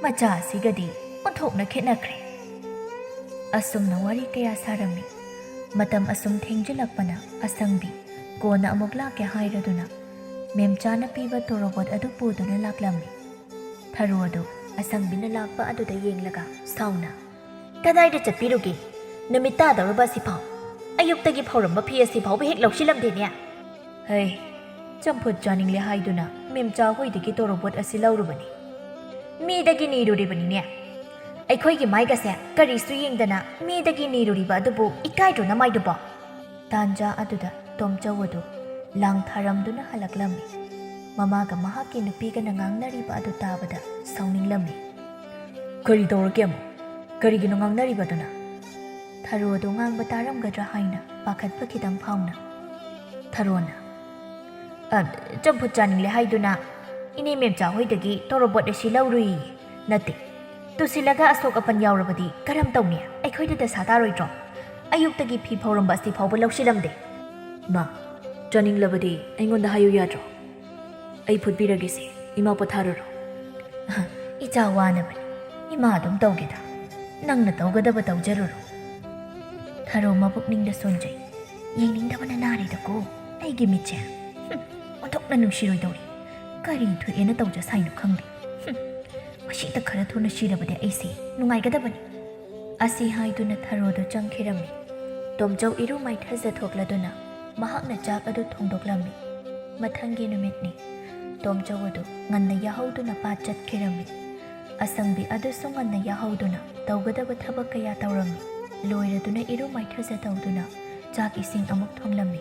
ꯃꯆꯥ ꯑꯁꯤꯒꯗꯤ ꯑꯣꯟꯊꯣꯛꯅ ꯈꯦꯠꯅꯈ꯭ꯔꯦ ꯑꯁꯨꯝꯅ ꯋꯥꯔꯤ ꯀꯌꯥ ꯁꯥꯔꯝꯃꯤ ꯃꯇꯝ ꯑꯁꯨꯝ ꯊꯦꯡꯖꯤꯜꯂꯛꯄꯅ ꯑꯁꯪꯕꯤ ꯀꯣꯟꯅ ꯑꯃꯨꯛ ꯂꯥꯛꯀꯦ ꯍꯥꯏꯔꯗꯨꯅ ꯃꯦꯝꯆꯥꯅ ꯄꯤꯕ ꯇꯣꯔꯣꯕꯣꯠ ꯑꯗꯨ ꯄꯨꯗꯨꯅ ꯂꯥꯛꯂꯝꯃꯤ ꯊꯔꯣ ꯑꯗꯨ ꯑꯁꯪꯕꯤꯅ ꯂꯥꯛꯄ ꯑꯗꯨꯗ ꯌꯦꯡꯂꯒ ꯁꯥꯎꯅ ꯀꯗꯥꯏꯗ ꯆꯠꯄꯤꯔꯨꯒꯦ ꯅꯨꯃꯤꯠ ꯇꯥꯗꯧꯔꯕ ꯑꯁꯤꯐꯥꯎ ꯑꯌꯨꯛꯇꯒꯤ ꯐꯧꯔꯝꯕ ꯐꯤ ꯑꯁꯤ ꯐꯥꯎꯕ ꯍꯦꯛ ꯂꯧꯁꯤꯜꯂꯝꯗꯦꯅꯦ ꯍꯩ ꯆꯝꯐꯨꯠ ꯆꯥꯅꯤꯡꯂꯦ ꯍꯥꯏꯗꯨꯅ ꯃꯦꯝꯆꯥ ꯍꯣꯏꯗꯒꯤ ꯇꯣꯔꯣꯕꯣꯠ ꯑꯁꯤ ꯂꯧꯔꯨꯕꯅꯤ ꯃꯤꯗꯒꯤ ꯅꯤꯔꯨꯔꯤꯕꯅꯤꯅꯦ ꯑꯩꯈꯣꯏꯒꯤ ꯃꯥꯏꯒꯁꯦ ꯀꯔꯤꯁꯨ ꯌꯦꯡꯗꯅ ꯃꯤꯗꯒꯤ ꯅꯤꯔꯨꯔꯤꯕ ꯑꯗꯨꯕꯨ ꯏꯀꯥꯏꯗ꯭ꯔꯣ ꯅꯃꯥꯏꯗꯨꯕꯣ ꯇꯥꯟꯖꯥ ꯑꯗꯨꯗ ꯇꯣꯝꯆꯧ ꯑꯗꯨ ꯂꯥꯡ ꯊꯥꯔꯝꯗꯨꯅ ꯍꯜꯂꯛꯂꯝꯃꯤ ꯃꯃꯥꯒ ꯃꯍꯥꯛꯀꯤ ꯅꯨꯄꯤꯒꯅ ꯉꯥꯡꯅꯔꯤꯕ ꯑꯗꯨ ꯇꯥꯕꯗ ꯁꯥꯎꯅꯤꯡꯂꯝꯃꯤ ꯀꯔꯤ ꯇꯧꯔꯒꯦ ꯑꯃꯨꯛ ꯀꯔꯤꯒꯤꯅꯣ ꯉꯥꯡꯅꯔꯤꯕꯗꯨꯅ ꯊꯔꯣ ꯑꯗꯨ ꯉꯥꯡꯕ ꯇꯥꯔꯝꯒꯗ꯭ꯔꯥ ꯍꯥꯏꯅ ꯄꯥꯈꯠꯄ ꯈꯤꯇꯪ ꯐꯥꯎꯅ ꯊꯔꯣꯅ ꯆꯝꯐꯨꯠ ꯆꯥꯅꯤꯡꯂꯦ ꯍꯥꯏꯗꯨꯅ ꯏꯅꯦ ꯃꯦꯝꯆꯥ ꯍꯣꯏꯗꯒꯤ ꯇꯣꯔꯣꯕꯣꯠ ꯑꯁꯤ ꯂꯧꯔꯨꯏ ꯅꯠꯇꯦ ꯇꯨꯁꯤꯜꯂꯒ ꯑꯁꯣꯛ ꯑꯄꯟ ꯌꯥꯎꯔꯕꯗꯤ ꯀꯔꯝ ꯇꯧꯅꯤ ꯑꯩꯈꯣꯏꯗ ꯗꯁꯥ ꯇꯥꯔꯣꯏꯗ꯭ꯔꯣ ꯑꯌꯨꯛꯇꯒꯤ ꯐꯤ ꯐꯧꯔꯝꯕ ꯑꯁꯤ ꯐꯥꯎꯕ ꯂꯧꯁꯤꯜꯂꯝꯗꯦ ꯃꯥ ꯆꯥꯅꯤꯡꯂꯕꯗꯤ ꯑꯩꯉꯣꯟꯗ ꯍꯥꯏꯌꯨ ꯌꯥꯗ꯭ꯔꯣ ꯑꯩ ꯐꯨꯠꯄꯤꯔꯒꯦꯁꯦ ꯏꯃꯥ ꯄꯣꯊꯥꯔꯨꯔꯣ ꯏꯆꯥ ꯋꯥꯅꯕꯅꯤ ꯏꯃꯥ ꯑꯗꯨꯝ ꯇꯧꯒꯦꯗ ꯅꯪꯅ ꯇꯧꯒꯗꯕ ꯇꯧꯖꯔꯨꯔꯣ ꯊꯔꯣ ꯃꯕꯨꯛꯅꯤꯡꯗ ꯁꯣꯟꯖꯩ ꯌꯦꯡꯅꯤꯡꯗꯕꯅ ꯅꯥꯔꯤꯗꯀꯣ ꯑꯩꯒꯤ ꯃꯤꯠꯁꯦ ꯑꯣꯟꯊꯣꯛꯅ ꯅꯨꯡꯁꯤꯔꯣꯏꯗꯧꯔꯤ ꯀꯔꯤ ꯊꯣꯛꯑꯦꯅ ꯇꯧꯖ ꯁꯥꯏꯅꯣ ꯈꯪꯗꯦ ꯃꯁꯤꯗ ꯈꯔ ꯊꯨꯅ ꯁꯤꯔꯕꯗꯤ ꯑꯩꯁꯦ ꯅꯨꯡꯉꯥꯏꯒꯗꯕꯅꯤ ꯑꯁꯤ ꯍꯥꯏꯗꯨꯅ ꯊꯔꯣꯗꯣ ꯆꯪꯈꯤꯔꯝꯃꯤ ꯇꯣꯝꯆꯧ ꯏꯔꯨ ꯃꯥꯏꯊꯖꯊꯣꯛꯂꯗꯨꯅ ꯃꯍꯥꯛꯅ ꯆꯥꯛ ꯑꯗꯨ ꯊꯣꯡꯗꯣꯛꯂꯝꯃꯤ ꯃꯊꯪꯒꯤ ꯅꯨꯃꯤꯠꯅꯤ ꯇꯣꯝꯆꯧ ꯑꯗꯨ ꯉꯟꯅ ꯌꯥꯍꯧꯗꯨꯅ ꯄꯥꯠ ꯆꯠꯈꯤꯔꯝꯃꯤ ꯑꯁꯪꯕꯤ ꯑꯗꯨꯁꯨ ꯉꯟꯅ ꯌꯥꯍꯧꯗꯨꯅ ꯇꯧꯒꯗꯕ ꯊꯕꯛ ꯀꯌꯥ ꯇꯧꯔꯝꯃꯤ ꯂꯣꯏꯔꯗꯨꯅ ꯏꯔꯨ ꯃꯥꯏꯊꯖꯇꯧꯗꯨꯅ ꯆꯥꯛ ꯏꯁꯤꯡ ꯑꯃꯨꯛ ꯊꯣꯡꯂꯝꯃꯤ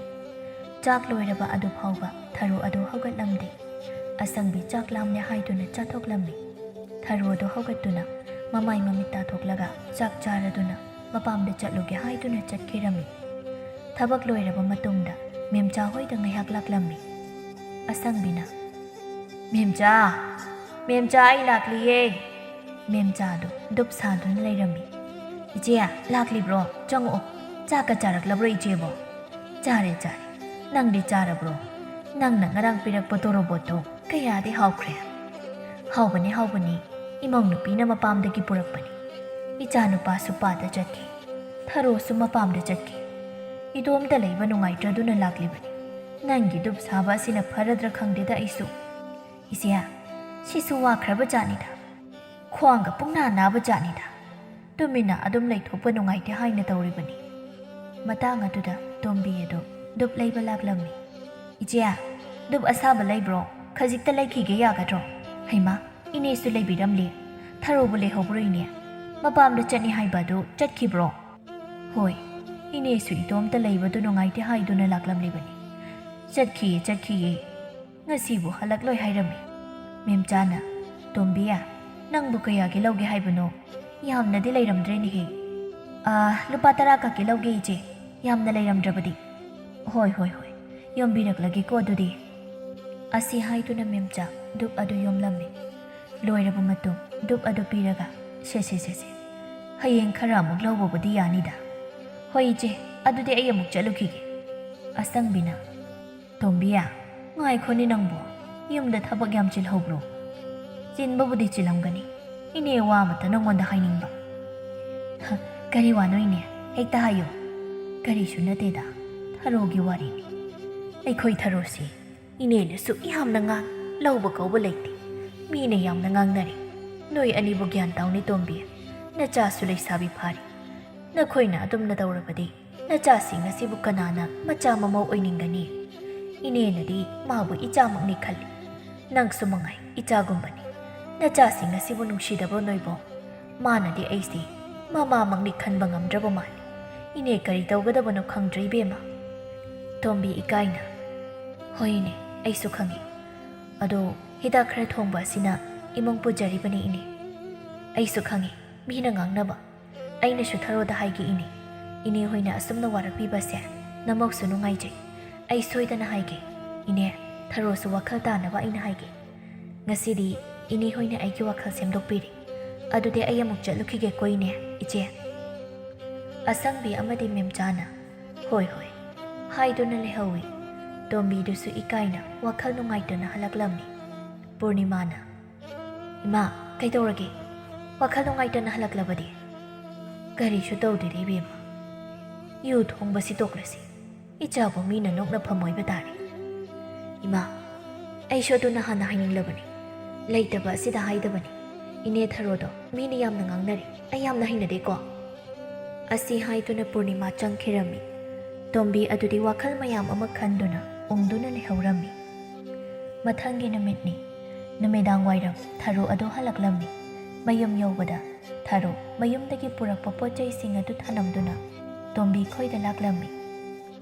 ꯆꯥꯛ ꯂꯣꯏꯔꯕ ꯑꯗꯨ ꯐꯥꯎꯕ ꯊꯔꯣ ꯑꯗꯨ ꯍꯧꯒꯠꯂꯝꯗꯦ ꯑꯁꯪꯕꯤ ꯆꯥꯛ ꯂꯥꯝꯂꯦ ꯍꯥꯏꯗꯨꯅ ꯆꯥꯊꯣꯛꯂꯝꯃꯤ ꯊꯔꯣ ꯑꯗꯨ ꯍꯧꯒꯠꯇꯨꯅ ꯃꯃꯥꯏ ꯃꯃꯤꯠ ꯇꯥꯊꯣꯛꯂꯒ ꯆꯥꯛ ꯆꯥꯔꯗꯨꯅ ꯃꯄꯥꯝꯗ ꯆꯠꯂꯨꯒꯦ ꯍꯥꯏꯗꯨꯅ ꯆꯠꯈꯤꯔꯝꯃꯤ ꯊꯕꯛ ꯂꯣꯏꯔꯕ ꯃꯇꯨꯡꯗ ꯃꯦꯝꯆꯥ ꯍꯣꯏꯗ ꯉꯥꯏꯍꯥꯛ ꯂꯥꯛꯂꯝꯃꯤ ꯑꯁꯪꯕꯤꯅ ꯃꯦꯝꯆꯥ ꯑꯩ ꯂꯥꯛꯂꯤꯌꯦ ꯃꯦꯝꯆꯥꯗꯨ ꯗꯨꯞ ꯁꯥꯗꯨꯅ ꯂꯩꯔꯝꯃꯤ ꯏꯆꯦ ꯂꯥꯛꯂꯤꯕ꯭ꯔꯣ ꯆꯪꯉꯛꯑꯣ ꯆꯥꯛꯀ ꯆꯥꯔꯛꯂꯕ꯭ꯔꯣ ꯏꯆꯦꯕꯣ ꯆꯥꯔꯦ ꯅꯪꯗꯤ ꯆꯥꯔꯕ꯭ꯔꯣ ꯅꯪꯅ ꯉꯔꯥꯡ ꯄꯤꯔꯛꯄ ꯇꯣꯔꯣꯕꯣꯠꯇꯣ ꯀꯌꯥꯗꯤ ꯍꯥꯎꯈ꯭ꯔꯦ ꯍꯥꯎꯕꯅꯤ ꯏꯃꯧ ꯅꯨꯄꯤꯅ ꯃꯄꯥꯝꯗꯒꯤ ꯄꯨꯔꯛꯄꯅꯤ ꯏꯆꯥ ꯅꯨꯄꯥꯁꯨ ꯄꯥꯗ ꯆꯠꯈꯤ ꯊꯔꯣꯁꯨ ꯃꯄꯥꯝꯗ ꯆꯠꯈꯤ ꯏꯗꯣꯝꯇ ꯂꯩꯕ ꯅꯨꯡꯉꯥꯏꯇ꯭ꯔꯗꯨꯅ ꯂꯥꯛꯂꯤꯕꯅꯤ ꯅꯪꯒꯤ ꯗꯨꯞ ꯁꯥꯕ ꯑꯁꯤꯅ ꯐꯔꯗ꯭ꯔꯥ ꯈꯪꯗꯦꯗ ꯑꯩꯁꯨ ꯏꯆꯦ ꯁꯤꯁꯨ ꯋꯥꯈ꯭ꯔꯕ ꯖꯥꯠꯅꯤꯗ ꯈ꯭ꯋꯥꯡꯒ ꯄꯨꯡꯅꯥ ꯅꯥꯕ ꯖꯥꯠꯅꯤꯗ ꯇꯨꯃꯤꯟꯅ ꯑꯗꯨꯝ ꯂꯩꯊꯣꯛꯄ ꯅꯨꯡꯉꯥꯏꯇꯦ ꯍꯥꯏꯅ ꯇꯧꯔꯤꯕꯅꯤ ꯃꯇꯥꯡ ꯑꯗꯨꯗ ꯇꯣꯝꯕꯤ ꯑꯗꯨ ꯗꯨꯞ ꯂꯩꯕ ꯂꯥꯛꯂꯝꯃꯤ ꯏꯆꯦ ꯗꯨꯞ ꯑꯁꯥꯕ ꯂꯩꯕ꯭ꯔꯣ ꯈꯖꯤꯛꯇ ꯂꯩꯈꯤꯒꯦ ꯌꯥꯒꯗ꯭ꯔꯣ ꯍꯩꯃꯥ ꯏꯅꯦꯁꯨ ꯂꯩꯕꯤꯔꯝꯂꯦ ꯊꯔꯣꯕꯨ ꯂꯩꯍꯧꯕ꯭ꯔꯣ ꯏꯅꯦ ꯃꯄꯥꯝꯗ ꯆꯠꯅꯤ ꯍꯥꯏꯕ ꯑꯗꯨ ꯆꯠꯈꯤꯕ꯭ꯔꯣ ꯍꯣꯏ ꯏꯅꯦꯁꯨ ꯏꯇꯣꯝꯇ ꯂꯩꯕꯗꯨ ꯅꯨꯡꯉꯥꯏꯇꯦ ꯍꯥꯏꯗꯨꯅ ꯂꯥꯛꯂꯝꯂꯤꯕꯅꯤ ꯆꯠꯈꯤꯌꯦ ꯉꯁꯤꯕꯨ ꯍꯜꯂꯛꯂꯣꯏ ꯍꯥꯏꯔꯝꯃꯤ ꯃꯦꯝꯆꯥꯅ ꯇꯣꯝꯕꯤꯌꯥ ꯅꯪꯕꯨ ꯀꯌꯥꯒꯤ ꯂꯧꯒꯦ ꯍꯥꯏꯕꯅꯣ ꯌꯥꯝꯅꯗꯤ ꯂꯩꯔꯝꯗ꯭ꯔꯦꯅꯦꯍꯦ ꯂꯨꯄꯥ 10 ꯈꯛꯀꯤ ꯂꯧꯒꯦ ꯏꯆꯦ ꯌꯥꯝꯅ ꯂꯩꯔꯝꯗ꯭ꯔꯕꯗꯤ ꯍꯣꯏ ꯌꯣꯝꯕꯤꯔꯛꯂꯒꯦꯀꯣ ꯑꯗꯨꯗꯤ ꯑꯁꯤ ꯍꯥꯏꯗꯨꯅ ꯃꯦꯝꯆꯥ ꯗꯨꯞ ꯑꯗꯨ ꯌꯣꯝꯂꯝꯃꯤ ꯂꯣꯏꯔꯕ ꯃꯇꯨꯡ ꯗꯨꯞ ꯑꯗꯨ ꯄꯤꯔꯒ ꯁꯦ ꯍꯌꯦꯡ ꯈꯔ ꯑꯃꯨꯛ ꯂꯧꯕꯕꯨꯗꯤ ꯌꯥꯅꯤꯗ ꯍꯣꯏ ꯏꯆꯦ ꯑꯗꯨꯗꯤ ꯑꯩ ꯑꯃꯨꯛ ꯆꯠꯂꯨꯈꯤꯒꯦ ꯑꯁꯪꯕꯤꯅ ꯇꯣꯝꯕꯤꯌꯥ ꯉꯥꯏꯈꯣꯅꯤ ꯅꯪꯕꯨ ꯌꯨꯝꯗ ꯊꯕꯛ ꯌꯥꯝ ꯆꯤꯜꯍꯧꯕ꯭ꯔꯣ ꯆꯤꯟꯕꯕꯨꯗꯤ ꯆꯤꯜꯂꯝꯒꯅꯤ ꯏꯅꯦ ꯋꯥ ꯑꯃꯇ ꯅꯪꯉꯣꯟꯗ ꯍꯥꯏꯅꯤꯡꯕ ꯀꯔꯤ ꯋꯥꯅꯣ ꯏꯅꯦ ꯍꯦꯛꯇ ꯍꯥꯏꯌꯨ ꯀꯔꯤꯁꯨ ꯅꯠꯇꯦꯗ ꯊꯔꯣꯒꯤ ꯋꯥꯔꯤꯅꯤ ꯑꯩꯈꯣꯏ ꯊꯔꯣꯁꯤ ꯏꯅꯦꯅꯁꯨ ꯌꯥꯝꯅ ꯉꯥꯡ ꯂꯧꯕ ꯀꯧꯕ ꯂꯩꯇꯦ ꯃꯤꯅ ꯌꯥꯝꯅ ꯉꯥꯡꯅꯔꯤ ꯅꯣꯏ ꯑꯅꯤꯕꯨ ꯒ꯭ꯌꯥꯟ ꯇꯥꯎꯅꯤ ꯇꯣꯝꯕꯤ ꯅꯆꯥꯁꯨ ꯂꯩꯁꯥꯕꯤ ꯐꯥꯔꯤ ꯅꯈꯣꯏꯅ ꯑꯗꯨꯝꯅ ꯇꯧꯔꯕꯗꯤ ꯅꯆꯥꯁꯤꯡ ꯑꯁꯤꯕꯨ ꯀꯅꯥꯅ ꯃꯆꯥ ꯃꯃꯧ ꯑꯣꯏꯅꯤꯡꯒꯅꯤ ꯏꯅꯦꯅꯗꯤ ꯃꯥꯕꯨ ꯏꯆꯥꯃꯛꯅꯤ ꯈꯜꯂꯤ ꯅꯪꯁꯨ ꯃꯉꯥꯏ ꯏꯆꯥꯒꯨꯝꯕꯅꯤ ꯅꯆꯥꯁꯤꯡ ꯑꯁꯤꯕꯨ ꯅꯨꯡꯁꯤꯗꯕ꯭ꯔꯣ ꯅꯣꯏꯕꯣ ꯃꯥꯅꯗꯤ ꯑꯩꯁꯤ ꯃꯃꯥꯃꯛꯅꯤ ꯈꯟꯕ ꯉꯝꯗ꯭ꯔꯕ ꯃꯥꯜꯂꯤ ꯏꯅꯦ ꯀꯔꯤ ꯇꯧꯒꯗꯕꯅꯣ ꯈꯪꯗ꯭ꯔꯦ ꯏꯕꯦꯝꯃ ꯇꯣꯝꯕꯤ ꯏꯀꯥꯏꯅ ꯍꯣꯏ ꯏꯅꯦ ꯑꯩꯁꯨ ꯈꯪꯉꯤ ꯑꯗꯣ ꯍꯤꯗꯥꯛ ꯈꯔ ꯊꯣꯡꯕ ꯑꯁꯤꯅ ꯏꯃꯨꯡ ꯄꯨꯖꯔꯤꯕꯅꯤ ꯏꯅꯦ ꯑꯩꯁꯨ ꯈꯪꯉꯤ ꯃꯤꯅ ꯉꯥꯡꯅꯕ ꯑꯩꯅꯁꯨ ꯊꯔꯣꯗ ꯍꯥꯏꯒꯦ ꯏꯅꯦ ꯍꯣꯏꯅ ꯑꯁꯨꯝꯅ ꯋꯥꯔꯛꯄꯤꯕꯁꯦ ꯅꯃꯧꯁꯨ ꯅꯨꯡꯉꯥꯏꯖꯩ ꯑꯩ ꯁꯣꯏꯗꯅ ꯍꯥꯏꯒꯦ ꯏꯅꯦ ꯊꯔꯣꯁꯨ ꯋꯥꯈꯜ ꯇꯥꯅꯕ ꯑꯩꯅ ꯍꯥꯏꯒꯦ ꯉꯁꯤꯗꯤ ꯏꯅꯦ ꯍꯣꯏꯅ ꯑꯩꯒꯤ ꯋꯥꯈꯜ ꯁꯦꯝꯗꯣꯛꯄꯤꯔꯤ ꯑꯗꯨꯗꯤ ꯑꯩ ꯑꯃꯨꯛ ꯆꯠꯂꯨꯈꯤꯒꯦꯀꯣ ꯏꯅꯦ ꯏꯆꯦ ꯑꯁꯪꯕꯤ ꯑꯃꯗꯤ ꯃꯦꯝꯆꯥꯅ ꯍꯣꯏ ꯍꯥꯏꯗꯨꯅ ꯂꯩꯍꯧꯏ ꯇꯣꯝꯕꯤꯗꯨꯁꯨ ꯏꯀꯥꯏꯅ ꯋꯥꯈꯜ ꯅꯨꯡꯉꯥꯏꯇꯅ ꯍꯜꯂꯛꯂꯝꯃꯤ ꯄꯨꯔꯅꯤꯃꯥꯅ ꯏꯃꯥ ꯀꯩꯗꯧꯔꯒꯦ ꯋꯥꯈꯜ ꯅꯨꯡꯉꯥꯏꯇꯅ ꯍꯜꯂꯛꯂꯕꯗꯤ ꯀꯔꯤꯁꯨ ꯇꯧꯗꯦꯗ ꯏꯕꯦꯝꯃ ꯌꯨ ꯊꯣꯡꯕꯁꯤ ꯇꯣꯛꯂꯁꯤ ꯏꯆꯥꯕꯨ ꯃꯤꯅ ꯅꯣꯛꯅꯐꯝ ꯑꯣꯏꯕ ꯇꯥꯔꯦ ꯏꯃꯥ ꯑꯩꯁꯨ ꯑꯗꯨꯅ ꯍꯥꯟꯅ ꯍꯥꯏꯅꯤꯡꯂꯕꯅꯤ ꯂꯩꯇꯕ ꯑꯁꯤꯗ ꯍꯥꯏꯗꯕꯅꯤ ꯏꯅꯦ ꯊꯔꯣꯗꯣ ꯃꯤꯅ ꯌꯥꯝꯅ ꯉꯥꯡꯅꯔꯤ ꯑꯩ ꯌꯥꯝꯅ ꯍꯩꯅꯗꯦꯀꯣ ꯑꯁꯤ ꯍꯥꯏꯗꯨꯅ ꯄꯨꯔꯅꯤꯃꯥ ꯆꯪꯈꯤꯔꯝꯃꯤ ꯇꯣꯝꯕꯤ ꯑꯗꯨꯗꯤ ꯋꯥꯈꯜ ꯃꯌꯥꯝ ꯑꯃ ꯈꯟꯗꯨꯅ ꯎꯪꯗꯨꯅ ꯂꯩꯍꯧꯔꯝꯃꯤ ꯃꯊꯪꯒꯤ ꯅꯨꯃꯤꯠꯅꯤ ꯅꯨꯃꯤꯗꯥꯡ ꯋꯥꯏꯔꯝ ꯊꯔꯣ ꯑꯗꯨ ꯍꯜꯂꯛꯂꯝꯃꯤ ꯃꯌꯨꯝ ꯌꯧꯕꯗ ꯊꯔꯣ ꯃꯌꯨꯝꯗꯒꯤ ꯄꯨꯔꯛꯄ ꯄꯣꯠꯆꯩꯁꯤꯡ ꯑꯗꯨ ꯊꯅꯝꯗꯨꯅ ꯇꯣꯝꯕꯤ ꯈꯣꯏꯗ ꯂꯥꯛꯂꯝꯃꯤ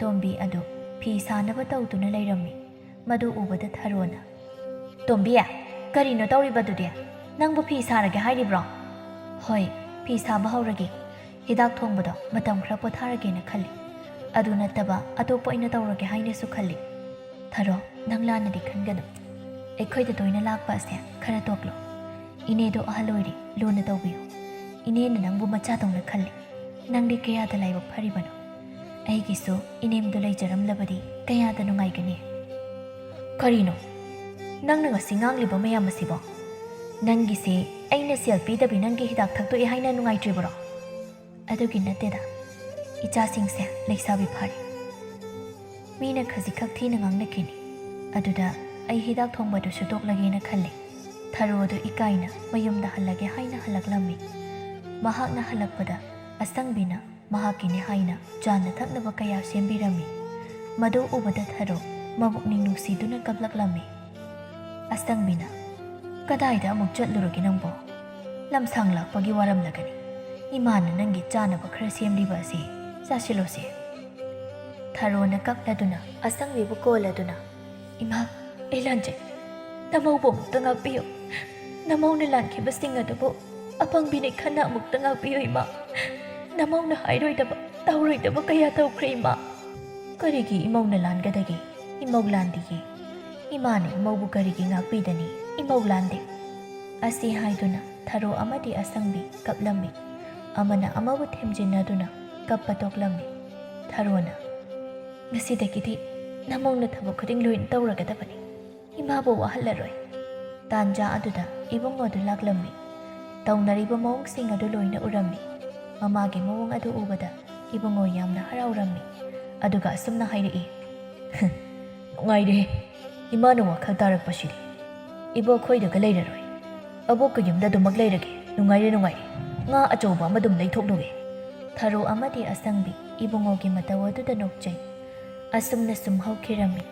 ꯇꯣꯝꯕꯤ ꯑꯗꯨ ꯐꯤ ꯁꯥꯅꯕ ꯇꯧꯗꯨꯅ ꯂꯩꯔꯝꯃꯤ ꯃꯗꯨ ꯎꯕꯗ ꯊꯔꯣꯅ ꯇꯣꯝꯕꯤ ꯀꯔꯤꯅꯣ ꯇꯧꯔꯤꯕꯗꯨꯗꯤ ꯅꯪꯕꯨ ꯐꯤ ꯁꯥꯔꯒꯦ ꯍꯥꯏꯔꯤꯕ꯭ꯔꯣ ꯍꯣꯏ ꯐꯤ ꯁꯥꯕ ꯍꯧꯔꯒꯦ ꯍꯤꯗꯥꯛ ꯊꯣꯡꯕꯗꯣ ꯃꯇꯝ ಖꯔ ꯄꯣꯊꯥꯔꯒꯦꯅ ꯈꯜꯂꯤ ꯑꯗꯨ ꯅꯠꯇꯕ ꯑꯇꯣꯞꯄ ꯑꯣꯏꯅ ꯇꯧꯔꯒꯦ ꯍꯥꯏꯅꯁꯨ ꯈꯜꯂꯤ ꯊꯔꯣ ꯅꯪ ꯂꯥꯟꯅꯗꯤ ꯈꯟꯒꯅꯨ ꯑꯩꯈꯣꯏꯗ ꯇꯣꯏꯅ ꯂꯥꯛꯄ ꯑꯁꯦ ꯈꯔ ꯇꯣꯛꯂꯣ ꯏꯅꯦꯗꯣ ꯑꯍꯜ ꯑꯣꯏꯔꯤ ꯂꯨꯅ ꯇꯧꯕꯤꯌꯨ ꯏꯅꯦꯅ ꯅꯪꯕꯨ ꯃꯆꯥꯗꯧꯅ ꯈꯜꯂꯤ ꯅꯪꯗꯤ ꯀꯌꯥꯗ ꯂꯥꯏꯕꯛ ꯐꯔꯤꯕꯅꯣ ꯑꯩꯒꯤꯁꯨ ꯏꯅꯦꯝꯗꯨ ꯂꯩꯖꯔꯝꯂꯕꯗꯤ ꯀꯌꯥꯗ ꯅꯨꯡꯉꯥꯏꯒꯅꯤ ꯀꯔꯤꯅꯣ ꯅꯪꯅ ꯉꯁꯤ ꯉꯥꯡꯂꯤꯕ ꯃꯌꯥꯝ ꯑꯁꯤꯕꯣ ꯅꯪꯒꯤꯁꯦ ꯑꯩꯅ ꯁꯦꯜ ꯄꯤꯗꯕꯤ ꯅꯪꯒꯤ ꯍꯤꯗꯥꯛ ꯊꯛꯇꯣꯛꯑꯦ ꯍꯥꯏꯅ ꯅꯨꯡꯉꯥꯏꯇ꯭ꯔꯤꯕꯔꯣ ꯑꯗꯨꯒꯤ ꯅꯠꯇꯦꯗ ꯏꯆꯥꯁꯤꯡꯁꯦ ꯂꯩꯁꯥꯕꯤ ꯐꯥꯔꯤ ꯃꯤꯅ ꯈꯖꯤꯛꯈꯛ ꯊꯤꯅ ꯉꯥꯡꯅꯈꯤꯅꯤ ꯑꯗꯨꯗ ꯑꯩ ꯍꯤꯗꯥꯛ ꯊꯣꯡꯕꯗꯨꯁꯨ ꯇꯣꯛꯂꯒꯦꯅ ꯈꯜꯂꯤ ꯊꯔꯣꯗꯨ ꯏꯀꯥꯏꯅ ꯃꯌꯨꯝꯗ ꯍꯜꯂꯒꯦ ꯍꯥꯏꯅ ꯍꯜꯂꯛꯂꯝꯃꯤ ꯃꯍꯥꯛꯅ ꯍꯜꯂꯛꯄꯗ ꯑꯁꯪꯕꯤꯅ ꯃꯍꯥꯛꯀꯤꯅꯤ ꯍꯥꯏꯅ ꯆꯥꯅ ꯊꯛꯅꯕ ꯀꯌꯥ ꯁꯦꯝꯕꯤꯔꯝꯃꯤ ꯃꯗꯨ ꯎꯕꯗ ꯊꯔꯣ ꯃꯕꯨꯛꯅꯤꯡ ꯅꯨꯡꯁꯤꯗꯨꯅ ꯀꯞꯂꯛꯂꯝꯃꯤ ꯑꯁꯪꯕꯤꯅ ꯀꯗꯥꯏꯗ ꯑꯃꯨꯛ ꯆꯠꯂꯨꯔꯒꯦ ꯅꯪꯕꯣ ꯂꯝꯁꯥꯡ ꯂꯥꯛꯄꯒꯤ ꯋꯥꯔꯝꯂꯒꯅꯤ ꯏꯃꯥꯅ ꯅꯪꯒꯤ ꯆꯥꯅꯕ ꯈꯔ ꯁꯦꯝꯂꯤꯕ ꯑꯁꯤ ꯆꯥꯁꯤꯜꯂꯣꯁꯦ ꯊꯔꯣꯅ ꯀꯞꯂꯗꯨꯅ ꯑꯁꯪꯕꯤꯕꯨ ꯀꯣꯜꯂꯗꯨꯅ ꯏꯃꯥ ꯑꯩ ꯂꯥꯟꯖꯩ ꯅꯃꯧꯕꯨ ꯑꯃꯨꯛꯇ ꯉꯥꯛꯄꯤꯌꯨ ꯅꯃꯧꯅ ꯂꯥꯟꯈꯤꯕꯁꯤꯡ ꯑꯗꯨꯕꯨ ꯑꯄꯪꯕꯤꯅ ꯈꯟꯅ ꯑꯃꯨꯛꯇ ꯉꯥꯛꯄꯤꯌꯨ ꯏꯃꯥ ꯅꯃꯧꯅ ꯍꯥꯏꯔꯣꯏꯗꯕ ꯇꯧꯔꯣꯏꯗꯕ ꯀꯌꯥ ꯇꯧꯈ꯭ꯔꯦ ꯏꯃꯥ ꯀꯔꯤꯒꯤ ꯏꯃꯧꯅ ꯂꯥꯟꯒꯗꯒꯦ ꯏꯃꯧ ꯂꯥꯟꯗꯤꯌꯦ ꯏꯃꯥꯅ ꯏꯃꯧꯕꯨ ꯀꯔꯤꯒꯤ ꯉꯥꯛꯄꯤꯗꯅꯤ ꯏꯃꯧ ꯂꯥꯟꯗꯦ ꯑꯁꯤ ꯍꯥꯏꯗꯨꯅ ꯊꯔꯣ ꯑꯃꯗꯤ ꯑꯁꯪꯕꯤ ꯀꯞꯂꯝꯃꯤ amana amabu themjinaduna kappa toklammi. Tharona ngasidagidi namongna thabak khuding loin tawragadabani. Imabu wahallaroi. Tanja aduda ibungo adu laklammi. Taunariba mawngsing adu loina urammi. Mamagi mawong adu ubada ibungo yamna haraurammi. Aduga asumna hairei. Nungaire. Imanu wakhal tarakpasidi. Ibo khoidaga leiraroi. Abokka yumda dumak leirage. Nungaire. Nga achouba amadum leithoknuge. Tharo amadi asangbi ibungogi mataw aduda nokjai. Asumna sum haukirammi.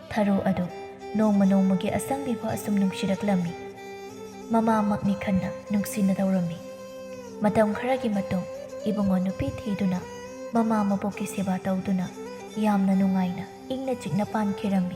Tharo adu nongmagi asangbi bo asum nungsiraklammi. Mama makni khanna nungsina tawrammi. Matam kharagi matung ibungo nupi thiduna mama maboki seba tawduna yamna nungaina ingna chikna pankhirammi.